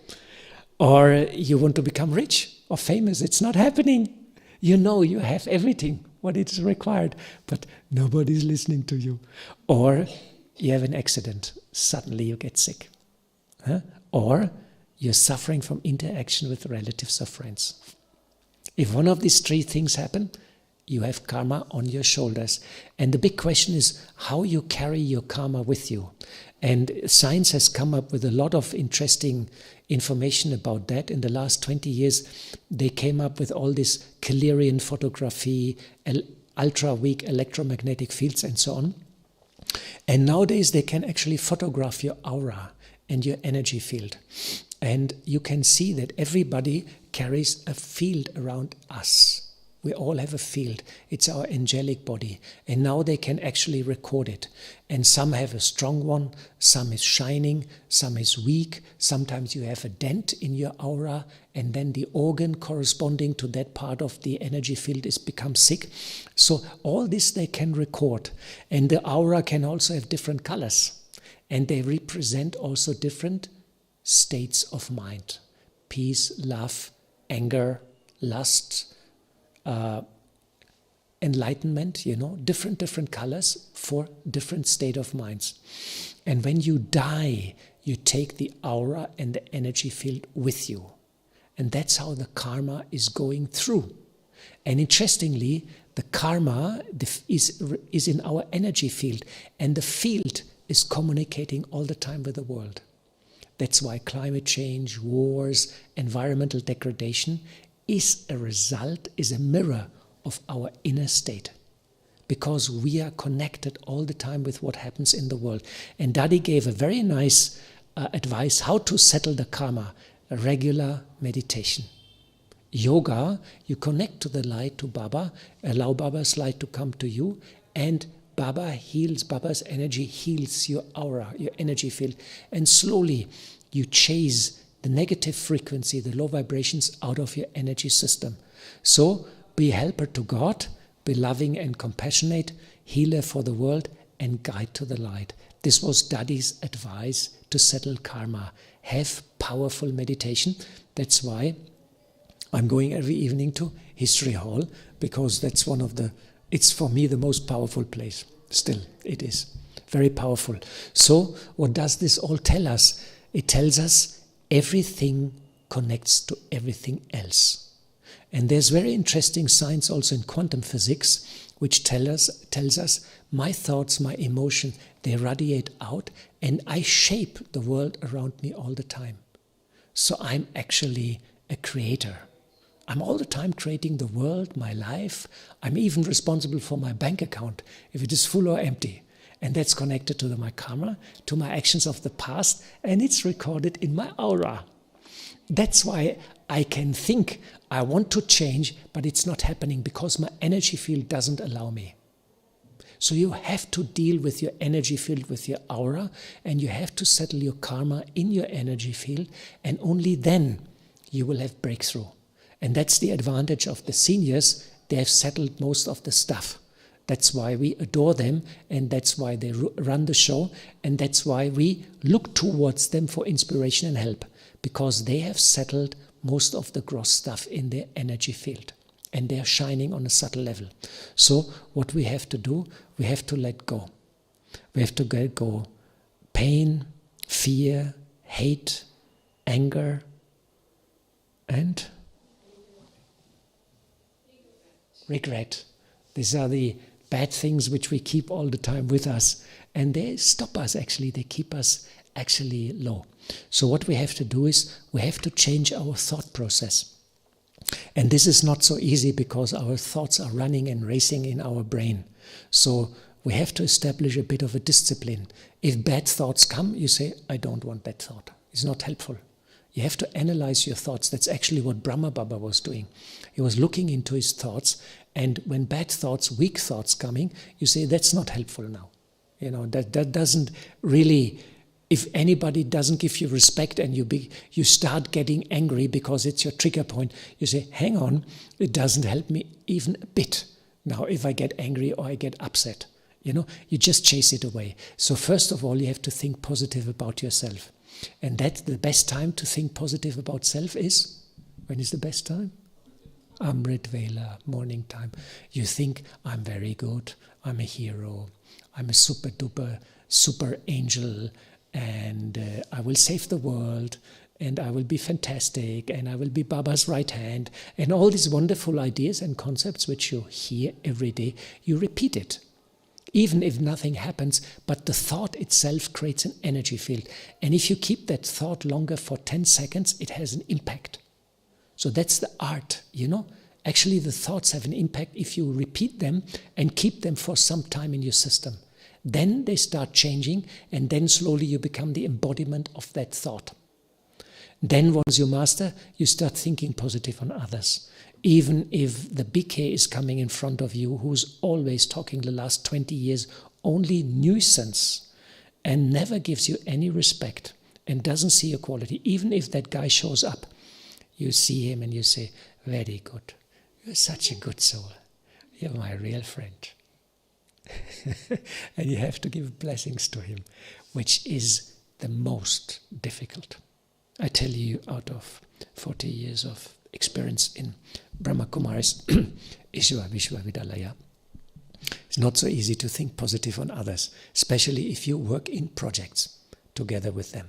Or you want to become rich or famous, it's not happening. You know you have everything, what is required, but nobody's listening to you. Or you have an accident, suddenly you get sick. Or you're suffering from interaction with relatives or friends. If one of these 3 things happen, you have karma on your shoulders. And the big question is how you carry your karma with you. And science has come up with a lot of interesting information about that. In the last 20 years, they came up with all this Keylerian photography, ultra-weak electromagnetic fields and so on. And nowadays they can actually photograph your aura and your energy field. And you can see that everybody carries a field around us. We all have a field. It's our angelic body. And now they can actually record it. And some have a strong one, some is shining, some is weak. Sometimes you have a dent in your aura, and then the organ corresponding to that part of the energy field is become sick. So all this they can record. And the aura can also have different colors. And they represent also different states of mind. Peace, love, anger, lust, enlightenment, different colors for different state of minds. And when you die, you take the aura and the energy field with you. And that's how the karma is going through. And interestingly, the karma is in our energy field, and the field is communicating all the time with the world. That's why climate change, wars, environmental degradation is a mirror of our inner state. Because we are connected all the time with what happens in the world. And Daddy gave a very nice advice how to settle the karma. regular meditation. Yoga, you connect to the light, to Baba, allow Baba's light to come to you, and Baba's energy heals your aura, your energy field, and slowly you chase the negative frequency, the low vibrations out of your energy system. So be helper to God, be loving and compassionate, healer for the world, and guide to the light. This was Daddy's advice to settle karma. Have powerful meditation. That's why I'm going every evening to History Hall, because that's it's for me the most powerful place. Still, it is very powerful. So what does this all tell us? It tells us everything connects to everything else. And there's very interesting science also in quantum physics, which tells us my thoughts, my emotion, they radiate out, and I shape the world around me all the time. So I'm actually a creator. I'm all the time creating the world, my life. I'm even responsible for my bank account, if it is full or empty. And that's connected to my karma, to my actions of the past, and it's recorded in my aura. That's why I can think I want to change, but it's not happening because my energy field doesn't allow me. So you have to deal with your energy field, with your aura, and you have to settle your karma in your energy field, and only then you will have breakthrough. And that's the advantage of the seniors. They have settled most of the stuff. That's why we adore them, and that's why they run the show, and that's why we look towards them for inspiration and help, because they have settled most of the gross stuff in their energy field, and they are shining on a subtle level. So what we have to do, we have to let go. We have to let go pain, fear, hate, anger, and regret. These are the bad things which we keep all the time with us, and they stop us actually, they keep us actually low. So what we have to do is we have to change our thought process. And this is not so easy because our thoughts are running and racing in our brain. So we have to establish a bit of a discipline. If bad thoughts come, you say, I don't want that thought. It's not helpful. You have to analyze your thoughts. That's actually what Brahma Baba was doing. He was looking into his thoughts, and when bad thoughts, weak thoughts coming, you say, that's not helpful now. You know, that doesn't really, if anybody doesn't give you respect and you start getting angry because it's your trigger point, you say, hang on, it doesn't help me even a bit. Now, if I get angry or I get upset, you just chase it away. So first of all, you have to think positive about yourself. And that's the best time to think positive about self is, when is the best time? Amrit Vela, morning time. You think, I'm very good, I'm a hero, I'm a super duper, super angel, and I will save the world, and I will be fantastic, and I will be Baba's right hand, and all these wonderful ideas and concepts which you hear every day, you repeat it. Even if nothing happens, but the thought itself creates an energy field. And if you keep that thought longer for 10 seconds, it has an impact. So that's the art, Actually, the thoughts have an impact if you repeat them and keep them for some time in your system. Then they start changing, and then slowly you become the embodiment of that thought. Then once you master, you start thinking positive on others. Even if the BK is coming in front of you, who's always talking the last 20 years, only nuisance, and never gives you any respect, and doesn't see your quality, even if that guy shows up, you see him and you say, very good, you're such a good soul, you're my real friend. And you have to give blessings to him, which is the most difficult. I tell you, out of 40 years of experience in Brahma Kumaris, Ishwa Vishwa Vidalaya, it's not so easy to think positive on others, especially if you work in projects together with them.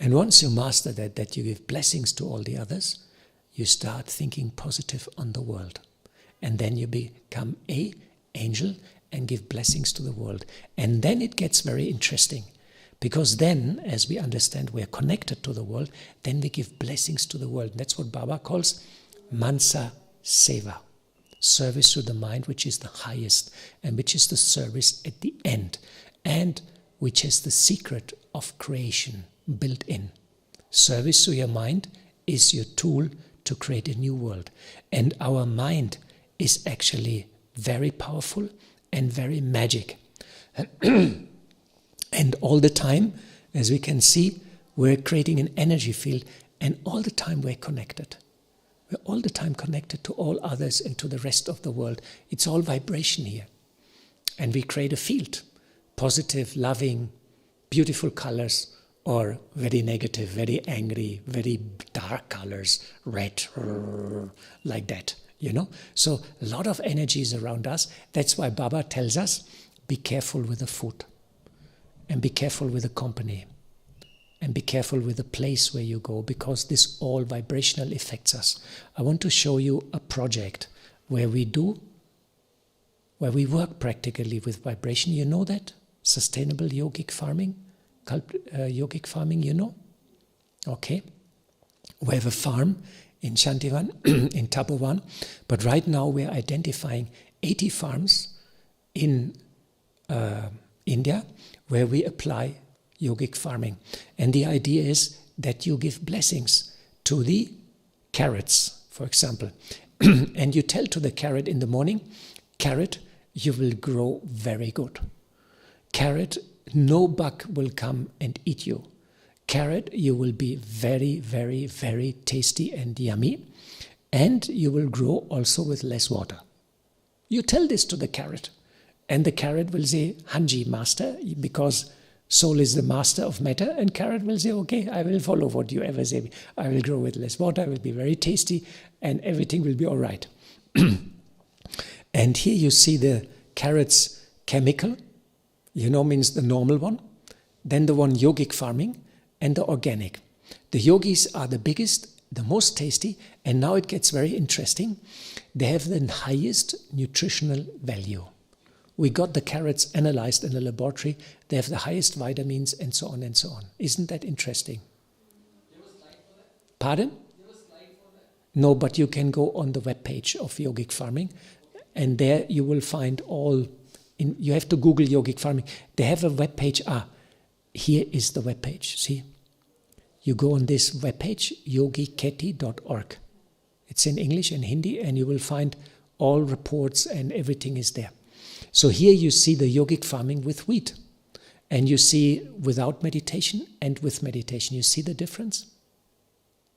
And once you master that you give blessings to all the others, you start thinking positive on the world. And then you become an angel and give blessings to the world. And then it gets very interesting. Because then, as we understand we are connected to the world, then we give blessings to the world. That's what Baba calls Mansa Seva. Service to the mind, which is the highest, and which is the service at the end, and which is the secret of creation built in. Service to your mind is your tool to create a new world. And our mind is actually very powerful and very magic. And all the time, as we can see, we're creating an energy field, and all the time we're connected. We're all the time connected to all others and to the rest of the world. It's all vibration here. And we create a field. Positive, loving, beautiful colors, or very negative, very angry, very dark colors, red, like that, you know. So a lot of energy is around us. That's why Baba tells us, be careful with the food, and be careful with the company, and be careful with the place where you go, because this all vibrational affects us. I want to show you a project where we work practically with vibration. You know that? Sustainable yogic farming? Yogic farming, you know? Okay. We have a farm in Shantivan, in Tapovan, but right now we're identifying 80 farms in India where we apply yogic farming. And the idea is that you give blessings to the carrots, for example. And you tell to the carrot in the morning, carrot, you will grow very good. Carrot, no bug will come and eat you. Carrot, you will be very, very, very tasty and yummy. And you will grow also with less water. You tell this to the carrot. And the carrot will say, Hanji, master, because soul is the master of matter. And carrot will say, okay, I will follow what you ever say. I will grow with less water, I will be very tasty, and everything will be all right. And here you see the carrot's chemical, you know, means the normal one, then the one yogic farming, and the organic. The yogis are the biggest, the most tasty, and now it gets very interesting. They have the highest nutritional value. We got the carrots analyzed in the laboratory. They have the highest vitamins and so on and so on. Isn't that interesting? There was slide for that? Pardon? There was slide for that? No, but you can go on the webpage of yogic farming, and there you will find all. You have to Google yogic farming. They have a webpage. Here is the webpage. See? You go on this webpage, yogiketi.org. It's in English and Hindi, and you will find all reports and everything is there. So here you see the yogic farming with wheat. And you see without meditation and with meditation. You see the difference?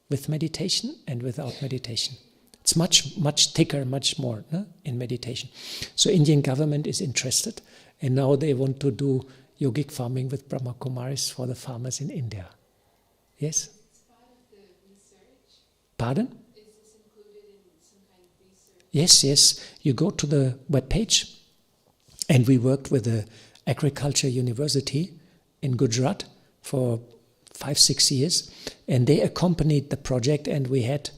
With meditation and without meditation. It's much, much thicker, much more in meditation. So Indian government is interested, and now they want to do yogic farming with Brahma Kumaris for the farmers in India. Yes? It's part of the research. Pardon? Is this included in some kind of research? Yes, yes. You go to the webpage, and we worked with the Agriculture University in Gujarat for 5-6 years, and they accompanied the project, and we had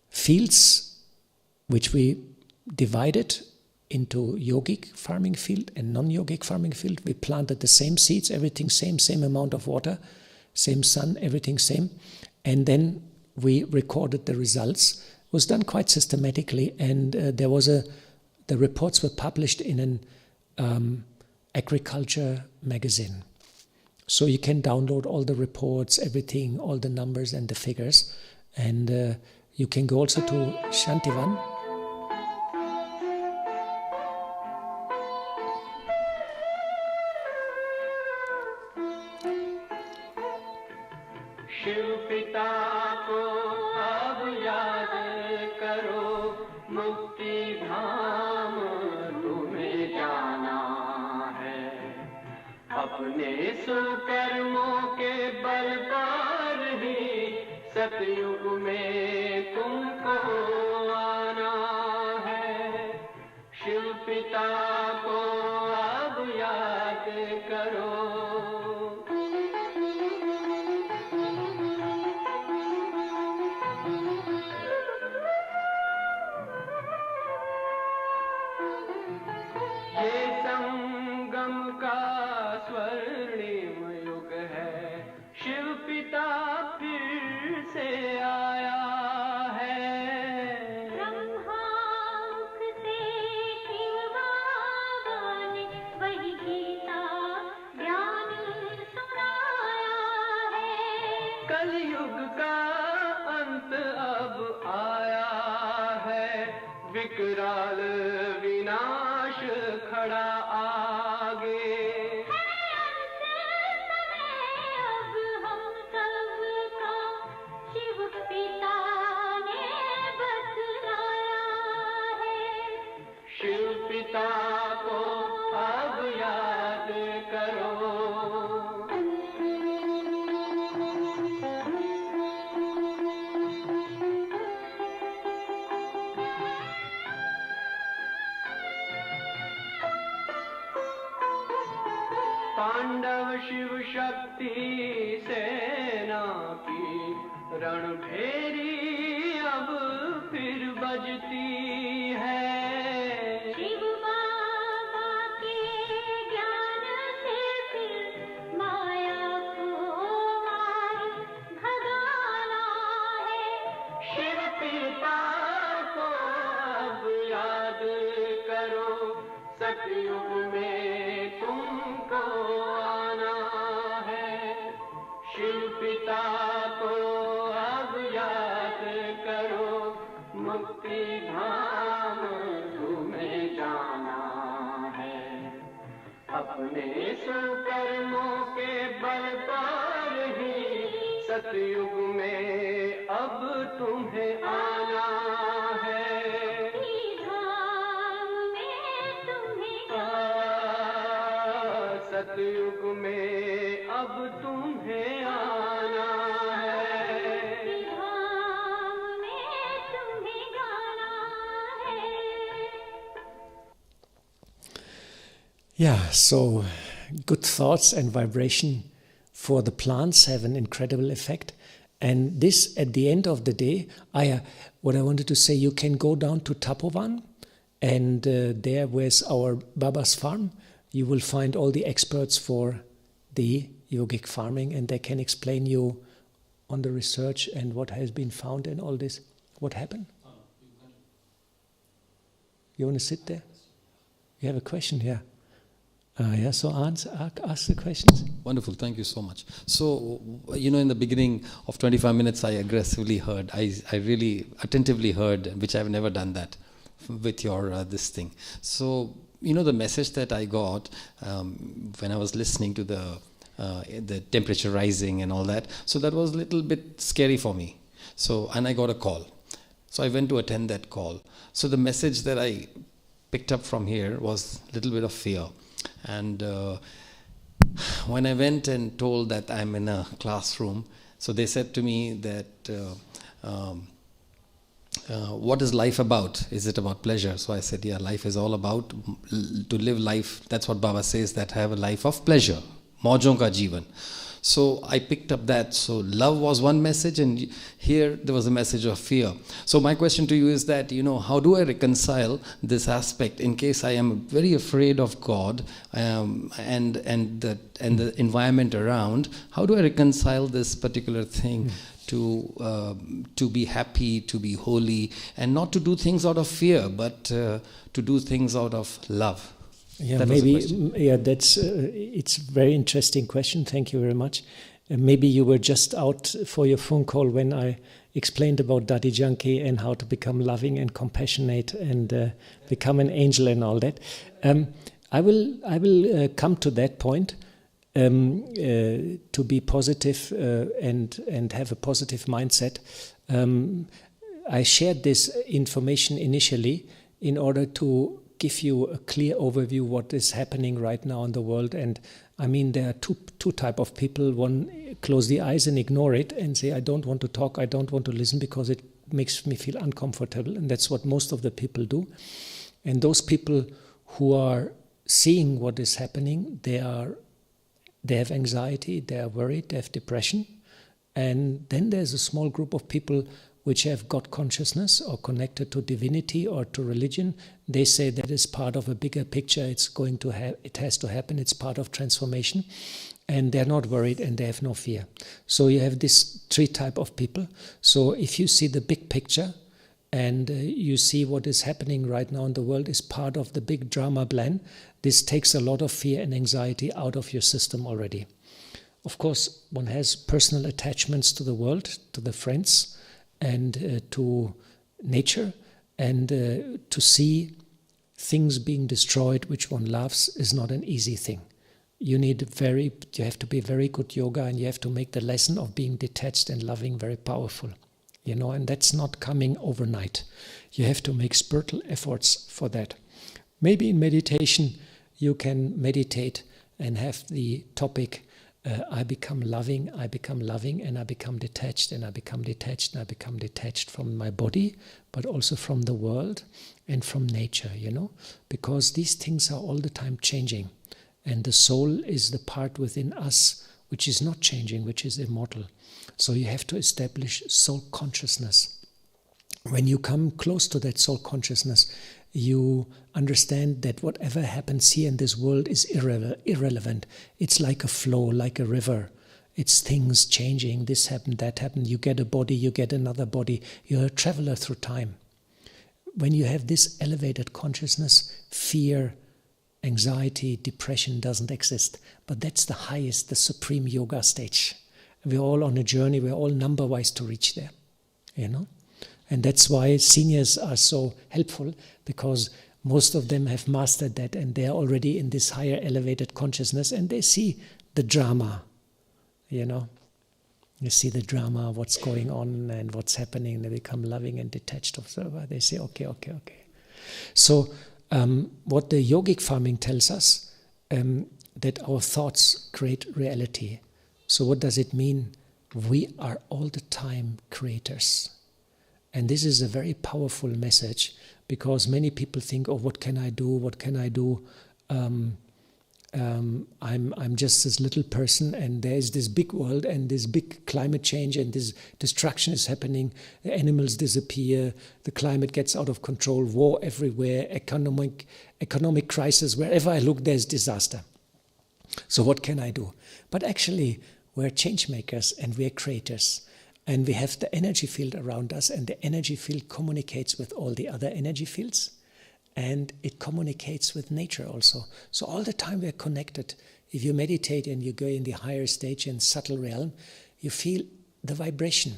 fields which we divided into yogic farming field and non-yogic farming field. We planted the same seeds, everything same amount of water, same sun, everything same, and then we recorded the results. It was done quite systematically, and the reports were published in an agriculture magazine. So you can download all the reports, everything, all the numbers and the figures. And you can go also to Shantivan. Shiv पिता को अब याद करो, मुक्ति धाम तुम्हें जाना है। अपने सुकर्मों के बल पर ही सतयुग में तुमको आना है। शिव पिता को अब याद करो। ये संगम का स्वर्णिम युग है, शिव पिता फिर से आया है। ब्रह्मामुख से शिव बाबा ने वही गीता ज्ञान सुनाया है। कलयुग का अंत अब आया है, विकराल विनाश खड़ा आगे। अब हम सबका शिव पिता ने बतलाया है। शिव पिता को अब याद करो। पांडव शिव शक्ति सेना की रणभेरी अब फिर बजती है। शिव बाबा के ज्ञान से फिर माया को मार भगाना है। शिव पिता को अब याद करो, सतयुग में तुमको आना है। शिव पिता को अब याद करो, मुक्ति धाम तुम्हें जाना है। अपने सुकर्मों के बल पर ही सतयुग में अब तुम्हें आना है। धाम में तुम्हें सतयुग में अब तुम्हें आना है। धाम में तुम्हें गाना है। Yeah, so good thoughts and vibration for the plants have an incredible effect. And this, at the end of the day, what I wanted to say, you can go down to Tapovan, and there where's our Baba's farm, you will find all the experts for the yogic farming, and they can explain you on the research and what has been found and all this. What happened? You want to sit there? You have a question? Yeah. Yeah, so ask the questions. Wonderful, thank you so much. So, in the beginning of 25 minutes, I aggressively heard, I really attentively heard, which I've never done that with your this thing. So, the message that I got when I was listening to the temperature rising and all that, so that was a little bit scary for me. So, and I got a call. So I went to attend that call. So the message that I picked up from here was a little bit of fear. And when I went and told that I'm in a classroom, so they said to me that, what is life about? Is it about pleasure? So I said, yeah, life is all about to live life. That's what Baba says, that have a life of pleasure. Maujon ka jeevan. So I picked up that. So love was one message, and here there was a message of fear. So my question to you is that, how do I reconcile this aspect in case I am very afraid of God and the environment around? How do I reconcile this particular thing to be happy, to be holy, and not to do things out of fear, but to do things out of love? Yeah, That maybe. was the question. Yeah, that's it's a very interesting question. Thank you very much. Maybe you were just out for your phone call when I explained about Dadi Janki and how to become loving and compassionate and become an angel and all that. I will come to that point. To be positive and have a positive mindset. I shared this information initially in order to give you a clear overview what is happening right now in the world. And I mean, there are two type of people. One, close the eyes and ignore it and say, I don't want to talk, I don't want to listen because it makes me feel uncomfortable. And that's what most of the people do. And those people who are seeing what is happening, they have anxiety, they are worried, they have depression. And then there's a small group of people which have got consciousness or connected to divinity or to religion. They say that is part of a bigger picture, it has to happen, it's part of transformation. And they're not worried and they have no fear. So you have this three type of people. So if you see the big picture and you see what is happening right now in the world is part of the big drama plan, this takes a lot of fear and anxiety out of your system already. Of course, one has personal attachments to the world, to the friends, and to nature, and to see things being destroyed which one loves is not an easy thing. You have to be very good yoga, and you have to make the lesson of being detached and loving very powerful, and that's not coming overnight. You have to make spiritual efforts for that. Maybe in meditation you can meditate and have the topic, I become loving, and I become detached, and I become detached, and I become detached from my body, but also from the world and from nature, because these things are all the time changing. And the soul is the part within us which is not changing, which is immortal. So you have to establish soul consciousness. When you come close to that soul consciousness, you understand that whatever happens here in this world is irrelevant. It's like a flow, like a river. It's things changing, this happened, that happened. You get a body, you get another body. You're a traveler through time. When you have this elevated consciousness, fear, anxiety, depression doesn't exist. But that's the highest, the supreme yoga stage. We're all on a journey, we're all number-wise to reach there, And that's why seniors are so helpful, because most of them have mastered that, and they're already in this higher elevated consciousness, and they see the drama, You see the drama, what's going on and what's happening. They become loving and detached observer. They say, okay. So what the yogic farming tells us, that our thoughts create reality. So what does it mean? We are all the time creators. And this is a very powerful message, because many people think, oh, what can I do? What can I do? I'm just this little person, and there's this big world and this big climate change, and this destruction is happening. The animals disappear, the climate gets out of control, war everywhere, economic crisis. Wherever I look, there's disaster. So what can I do? But actually, we're change makers and we're creators. And we have the energy field around us, and the energy field communicates with all the other energy fields, and it communicates with nature also. So all the time we're connected. If you meditate and you go in the higher stage in subtle realm, you feel the vibration,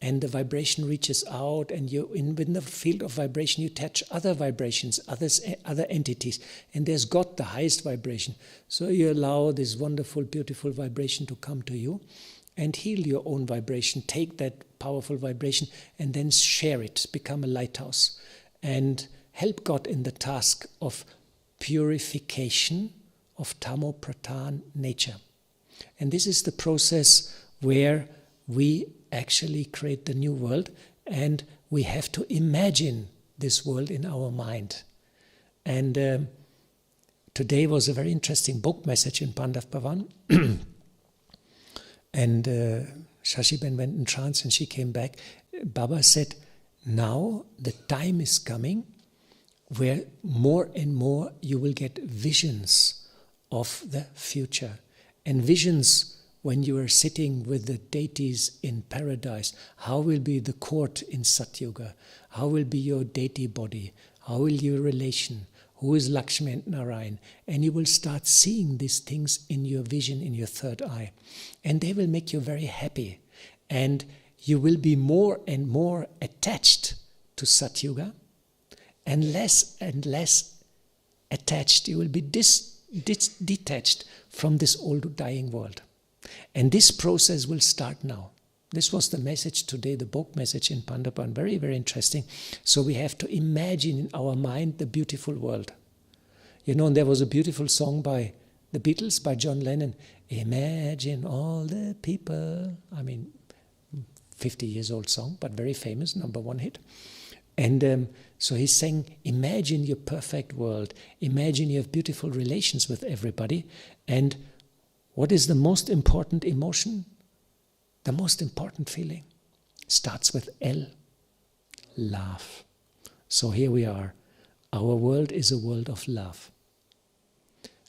and the vibration reaches out, and within the field of vibration you touch other vibrations, other entities, and there's God, the highest vibration. So you allow this wonderful, beautiful vibration to come to you, and heal your own vibration. Take that powerful vibration and then share it, become a lighthouse, and help God in the task of purification of tamo pratan nature. And this is the process where we actually create the new world, and we have to imagine this world in our mind. And today was a very interesting book message in Pandav Bhavan. And Shashiben went in trance and she came back. Baba said, now the time is coming where more and more you will get visions of the future. And visions when you are sitting with the deities in paradise. How will be the court in Satyuga? How will be your deity body? How will your relation? Who is Lakshmi and Narayan? And you will start seeing these things in your vision, in your third eye. And they will make you very happy. And you will be more and more attached to Satyuga, and less attached. You will be detached from this old dying world. And this process will start now. This was the message today, the book message in Pandapan. Very, very interesting. So we have to imagine in our mind the beautiful world. And there was a beautiful song by the Beatles, by John Lennon. Imagine all the people. 50 years old song, but very famous, #1 hit. And so he's saying, imagine your perfect world. Imagine you have beautiful relations with everybody. And what is the most important emotion? The most important feeling starts with L, love. So here we are. Our world is a world of love.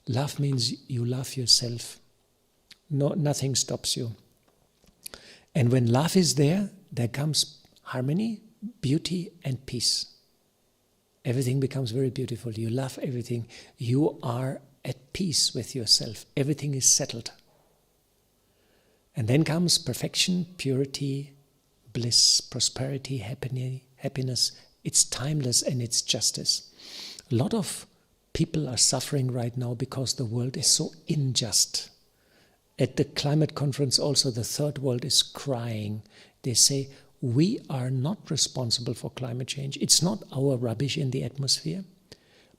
Love means you love yourself. Nothing stops you. And when love is there, there comes harmony, beauty, and peace. Everything becomes very beautiful. You love everything. You are at peace with yourself. Everything is settled. And then comes perfection, purity, bliss, prosperity, happiness. It's timeless and it's justice. A lot of people are suffering right now because the world is so unjust. At the climate conference also, the third world is crying. They say, we are not responsible for climate change. It's not our rubbish in the atmosphere,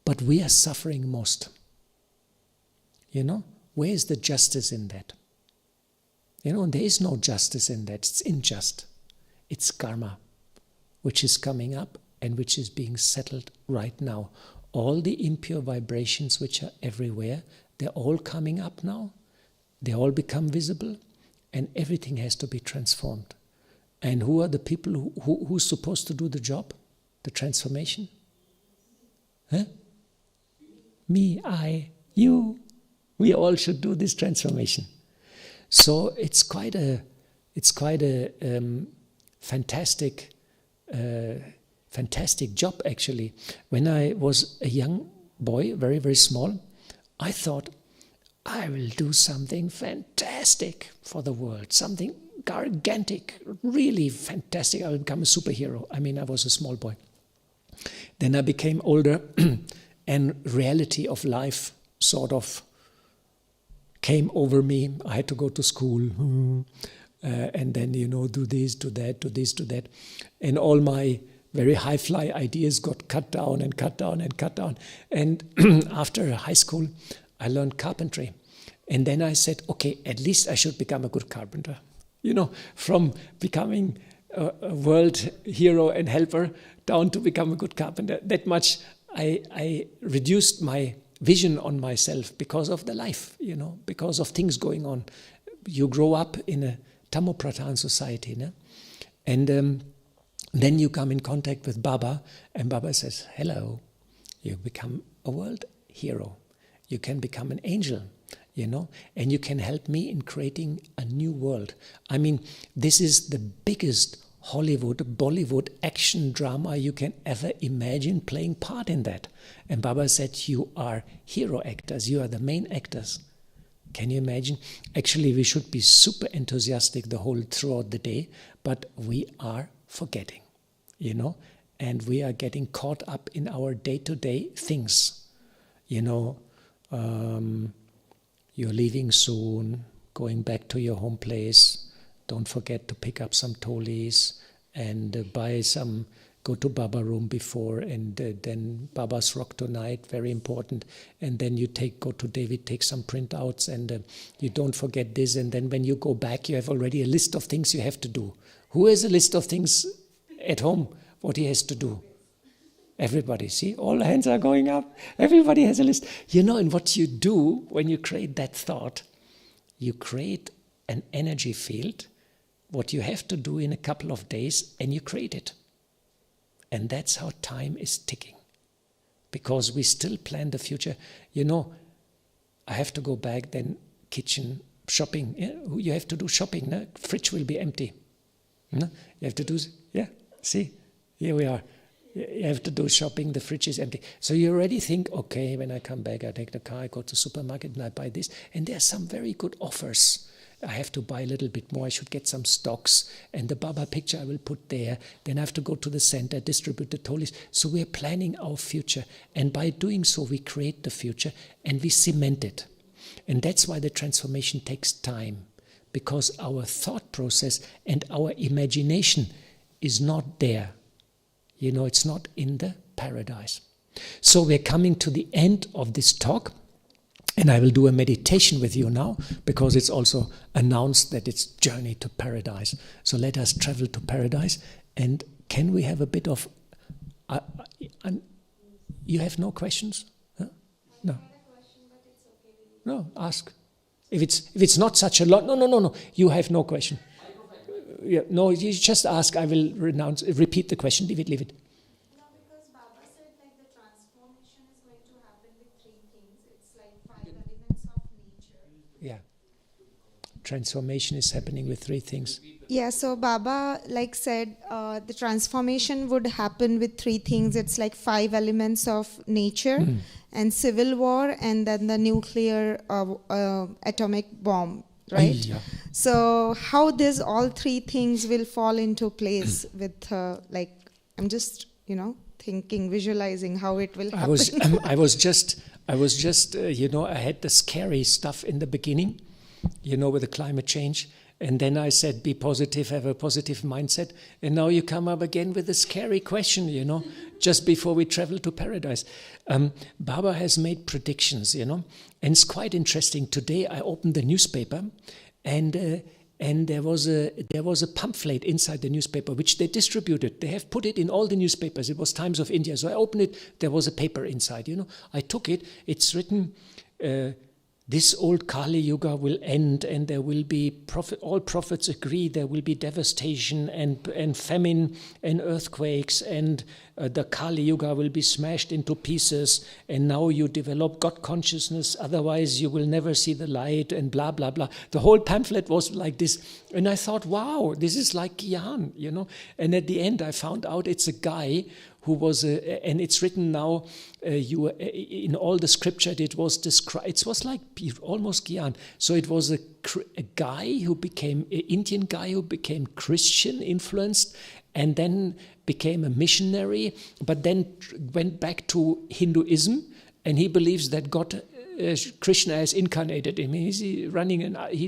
but we are suffering most. You know, where is the justice in that? You know, there is no justice in that. It's unjust. It's karma, which is coming up and which is being settled right now. All the impure vibrations which are everywhere, they're all coming up now. They all become visible, and everything has to be transformed. And who are the people who's supposed to do the job, the transformation? Huh? Me, I, you. We all should do this transformation. So it's quite a fantastic job actually. When I was a young boy, very, very small, I thought, I will do something fantastic for the world, something gigantic, really fantastic. I will become a superhero. I mean, I was a small boy. Then I became older and reality of life sort of came over me. I had to go to school and then, you know, do this, do that, do this, do that. And all my very high-fly ideas got cut down and cut down and cut down. And after high school, I learned carpentry. And then I said, okay, at least I should become a good carpenter. You know, from becoming a world hero and helper down to become a good carpenter. That much I reduced my vision on myself because of the life, you know, because of things going on. You grow up in a Tamopradhan society, no? And then you come in contact with Baba, and Baba says, hello, you become a world hero. You can become an angel, you know, and you can help me in creating a new world. I mean, this is the biggest Hollywood, Bollywood action drama you can ever imagine playing part in that. And Baba said, you are hero actors, you are the main actors. Can you imagine? Actually, we should be super enthusiastic throughout the day, but we are forgetting, you know, and we are getting caught up in our day-to-day things. You know, you're leaving soon, going back to your home place. Don't forget to pick up some tolis and go to Baba room before, and then Baba's rock tonight, very important. And then you go to David, take some printouts, and you don't forget this. And then when you go back, you have already a list of things you have to do. Who has a list of things at home, what he has to do? Everybody, see, all hands are going up. Everybody has a list. You know, and what you do when you create that thought, you create an energy field, what you have to do in a couple of days, and you create it. And that's how time is ticking. Because we still plan the future. You know, I have to go back, then kitchen, shopping. Yeah? You have to do shopping. No? Fridge will be empty. No? You have to do, yeah, see, here we are. You have to do shopping, the fridge is empty. So you already think, okay, when I come back, I take the car, I go to the supermarket and I buy this. And there are some very good offers. I have to buy a little bit more, I should get some stocks. And the Baba picture I will put there. Then I have to go to the center, distribute the tolis. So we are planning our future. And by doing so, we create the future and we cement it. And that's why the transformation takes time. Because our thought process and our imagination is not there. You know, it's not in the paradise. So we're coming to the end of this talk. And I will do a meditation with you now, because it's also announced that it's journey to paradise. So let us travel to paradise. And can we have a bit of... you have no questions? Huh? No. No, ask. If it's not such a lot... No. You have no question. Yeah, no, you just ask. I will repeat the question. Leave it. No, because Baba said like the transformation is going to happen with three things. It's like 5 elements of nature. Yeah. Transformation is happening with three things. Yeah, so Baba like said the transformation would happen with three things. It's like 5 elements of nature and civil war, and then the nuclear atomic bomb. right? Yeah. So how this all three things will fall into place with like, I'm just, thinking, visualizing how it will happen. I was just, I had the scary stuff in the beginning, with the climate change. And then I said, be positive, have a positive mindset. And now you come up again with a scary question, just before we travel to paradise. Baba has made predictions, and it's quite interesting. Today I opened the newspaper and there was a pamphlet inside the newspaper which they distributed. They have put it in all the newspapers. It was Times of India. So I opened it, there was a paper inside, I took it, it's written, this old Kali Yuga will end and there will be all prophets agree there will be devastation and famine and earthquakes and the Kali Yuga will be smashed into pieces and now you develop God consciousness, otherwise you will never see the light and blah, blah, blah. The whole pamphlet was like this. And I thought, wow, this is like Gyan, And at the end I found out it's a guy who was, and it's written now, in all the scripture, it was described, it was like almost Gyan. So it was a guy who became, an Indian guy who became Christian influenced and then became a missionary, but then went back to Hinduism, and he believes that God, Krishna has incarnated him. He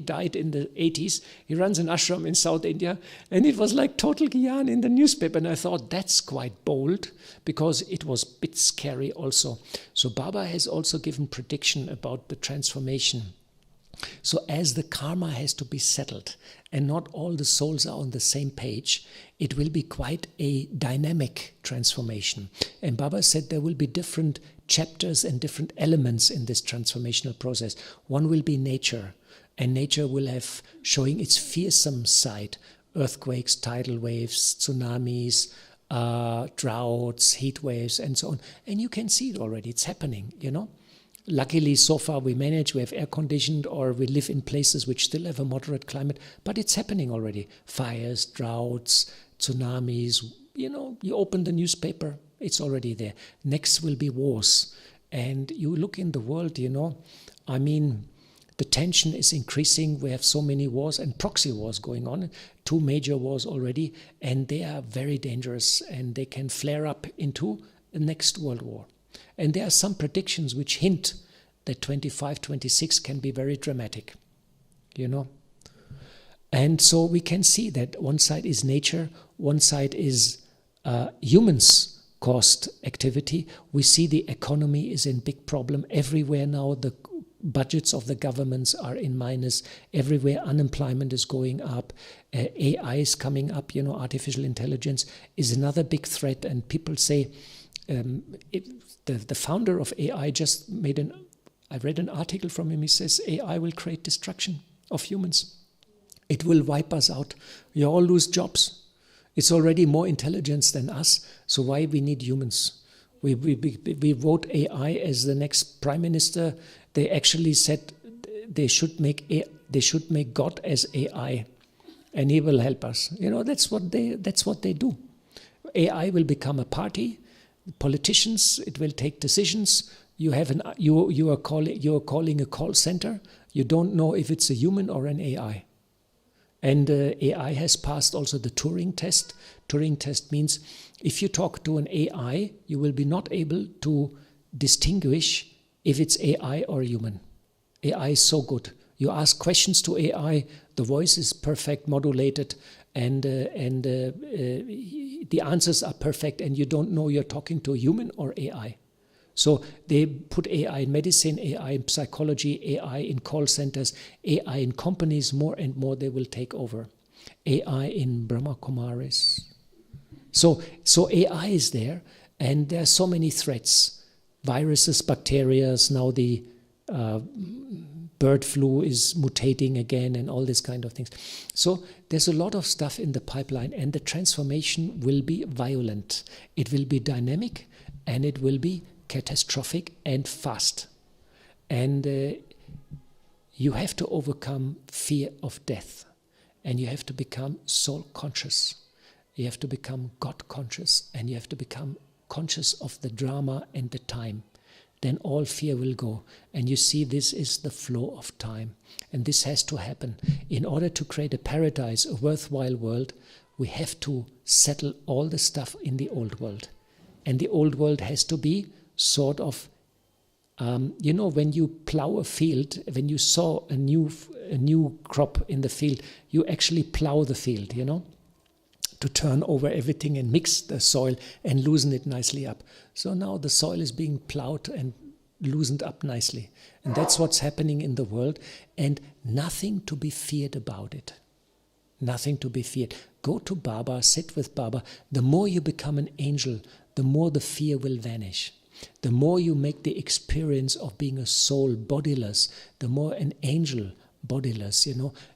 died in the 80s. He runs an ashram in South India. And it was like total Gyan in the newspaper. And I thought that's quite bold because it was a bit scary also. So Baba has also given prediction about the transformation. So as the karma has to be settled and not all the souls are on the same page, it will be quite a dynamic transformation. And Baba said there will be different chapters and different elements in this transformational process. One will be nature, and nature will have showing its fearsome side, earthquakes, tidal waves, tsunamis, droughts, heat waves, and so on. And you can see it already, it's happening, Luckily, so far we manage, we have air conditioned or we live in places which still have a moderate climate, but it's happening already. Fires, droughts, tsunamis, you open the newspaper, it's already there. Next will be wars. And you look in the world, the tension is increasing. We have so many wars and proxy wars going on, 2 major wars already, and they are very dangerous and they can flare up into the next world war. And there are some predictions which hint that 25, 26 can be very dramatic, And so we can see that one side is nature, one side is humans caused activity. We see the economy is in big problem. Everywhere now the budgets of the governments are in minus. Everywhere unemployment is going up. AI is coming up, artificial intelligence is another big threat. And people say, the founder of AI just I read an article from him, he says AI will create destruction of humans. It will wipe us out. We all lose jobs. It's already more intelligence than us, so why we need humans? We vote AI as the next prime minister. They actually said they should make God as AI, and he will help us. That's what they do. AI will become a party. Politicians, it will take decisions. You are calling a call center. You don't know if it's a human or an AI. And AI has passed also the Turing test. Turing test means if you talk to an AI, you will be not able to distinguish if it's AI or human. AI is so good. You ask questions to AI, the voice is perfect, modulated, and the answers are perfect, and you don't know you're talking to a human or AI. So they put AI in medicine, AI in psychology, AI in call centers, AI in companies, more and more they will take over. AI in Brahma Kumaris. So AI is there, and there are so many threats. Viruses, bacteria, now the bird flu is mutating again and all these kind of things. So there's a lot of stuff in the pipeline, and the transformation will be violent. It will be dynamic, and it will be catastrophic and fast. And you have to overcome fear of death, and you have to become soul conscious. You have to become God conscious, and you have to become conscious of the drama and the time. then all fear will go. And you see, this is the flow of time. And this has to happen. In order to create a paradise, a worthwhile world, we have to settle all the stuff in the old world. And the old world has to be sort of, when you plow a field, when you sow a new crop in the field, you actually plow the field, to turn over everything and mix the soil and loosen it nicely up. So now the soil is being plowed and loosened up nicely. And that's what's happening in the world, and nothing to be feared about it. Nothing to be feared. Go to Baba, sit with Baba. The more you become an angel, the more the fear will vanish. The more you make the experience of being a soul bodiless, the more an angel bodiless,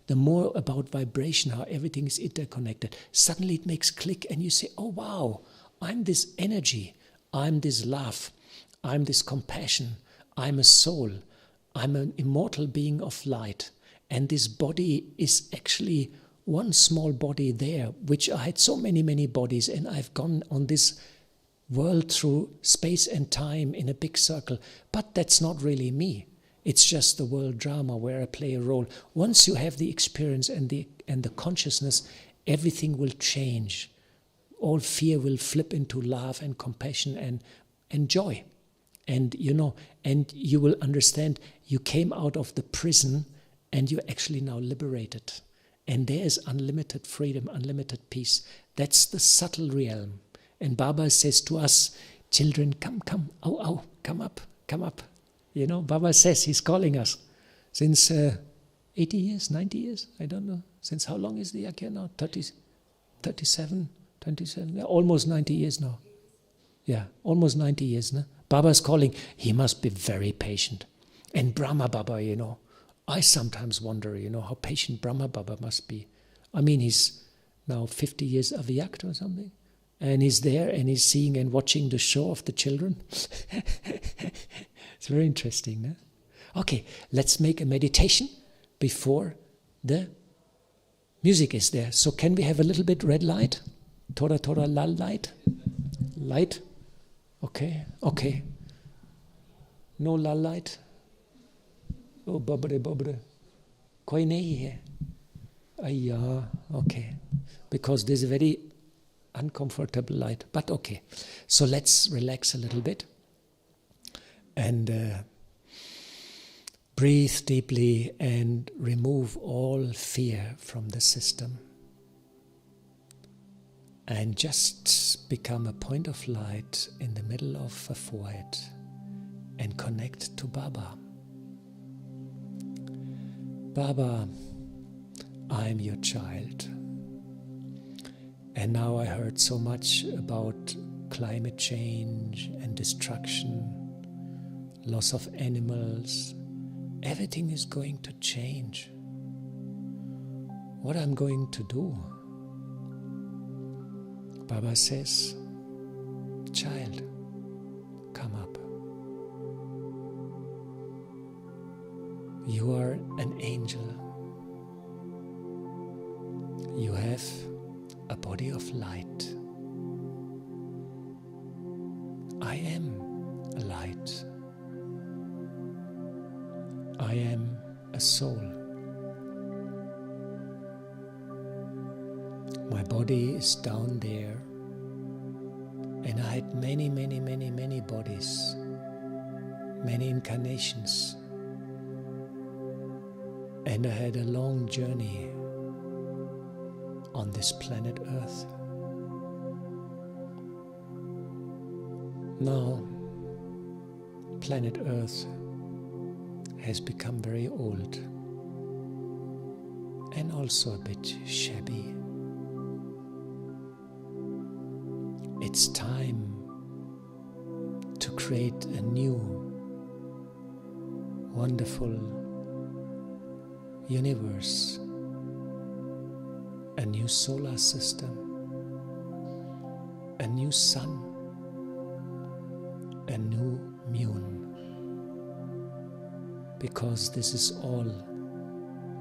the more about vibration, how everything is interconnected. Suddenly it makes click and you say, oh wow, I'm this energy, I'm this love, I'm this compassion, I'm a soul, I'm an immortal being of light. And this body is actually one small body there, which I had so many, many bodies, and I've gone on this world through space and time in a big circle. But that's not really me. It's just the world drama where I play a role. Once you have the experience and the consciousness, everything will change. All fear will flip into love and compassion and joy. And and you will understand you came out of the prison and you're actually now liberated. And there is unlimited freedom, unlimited peace. That's the subtle realm. And Baba says to us, children, come, come up. Baba says he's calling us. Since 80 years, 90 years, I don't know. Since how long is the Yakya now? 27, yeah, almost 90 years now. Yeah, almost 90 years now. Baba's calling. He must be very patient. And Brahma Baba, I sometimes wonder, how patient Brahma Baba must be. I mean, he's now 50 years avyakt or something. And he's there and he's seeing and watching the show of the children. It's very interesting. No? Okay, let's make a meditation before the music is there. So can we have a little bit red light? Tora lal light? Light? Okay. No lal light? Oh, babre. Koi nahi hai. Ayya, okay. Because there's a very uncomfortable light. But okay. So let's relax a little bit. And breathe deeply and remove all fear from the system. And just become a point of light in the middle of a void and connect to Baba. Baba, I am your child. And now I heard so much about climate change and destruction, loss of animals. Everything is going to change. What I'm going to do? Baba says, child, come up. You are an angel. You have a body of light. I am a light. I am a soul. My body is down there, and I had many, many, many, many bodies, many incarnations. And I had a long journey on this planet Earth. Now, planet Earth has become very old and also a bit shabby. It's time to create a new, wonderful universe, a new solar system, a new sun, a new moon, because this is all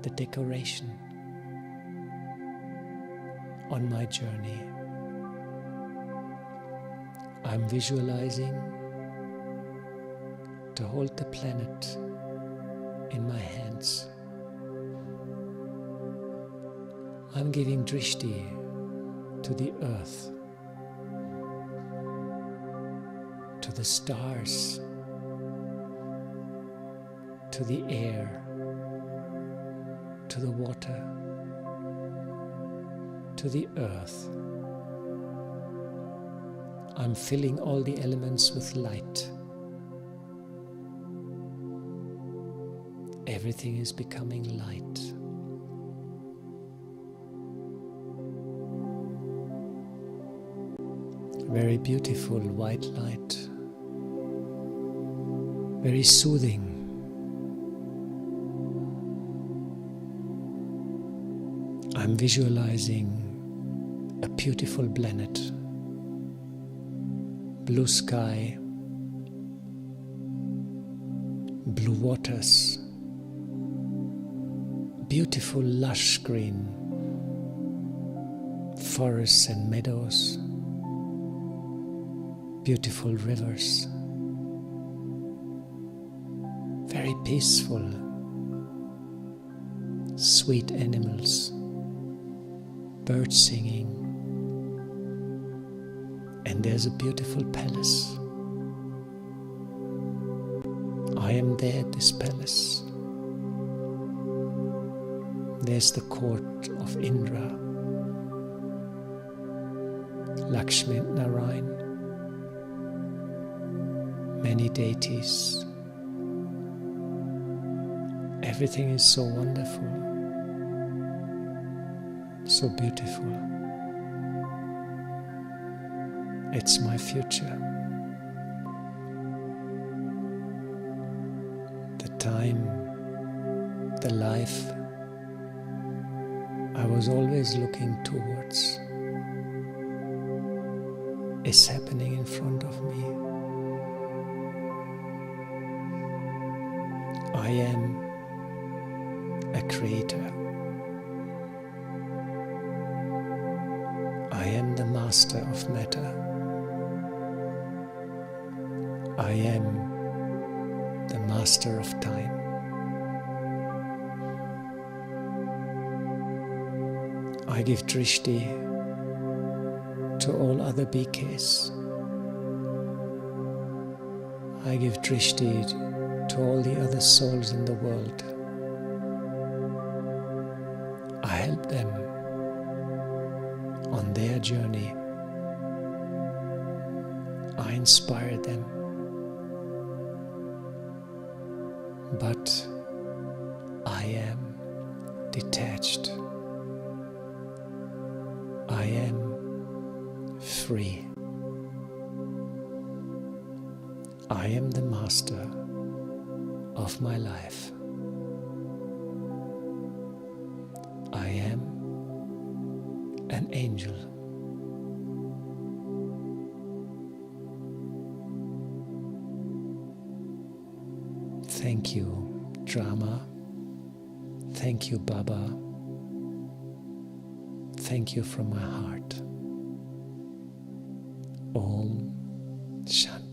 the decoration on my journey. I'm visualizing to hold the planet in my hands. I'm giving drishti to the earth, to the stars, to the air, to the water, to the earth. I'm filling all the elements with light. Everything is becoming light. Very beautiful white light. Very soothing. I'm visualizing a beautiful planet. Blue sky, blue waters, beautiful lush green forests and meadows, beautiful rivers, very peaceful, sweet animals, birds singing, and there's a beautiful palace. I am there at this palace. There's the court of Indra, Lakshmi Narayan, many deities. Everything is so wonderful, so beautiful. It's my future. The time, the life I was always looking towards is happening in front of me. I am a creator. I am the master of matter. I am the master of time. I give drishti to all other BKs. I give drishti to all the other souls in the world. I help them on their journey. I inspire them. But I am detached. I am free. I am the master of my life. I am an angel. Thank you, Drama. Thank you, Baba. Thank you from my heart. Om Shanti.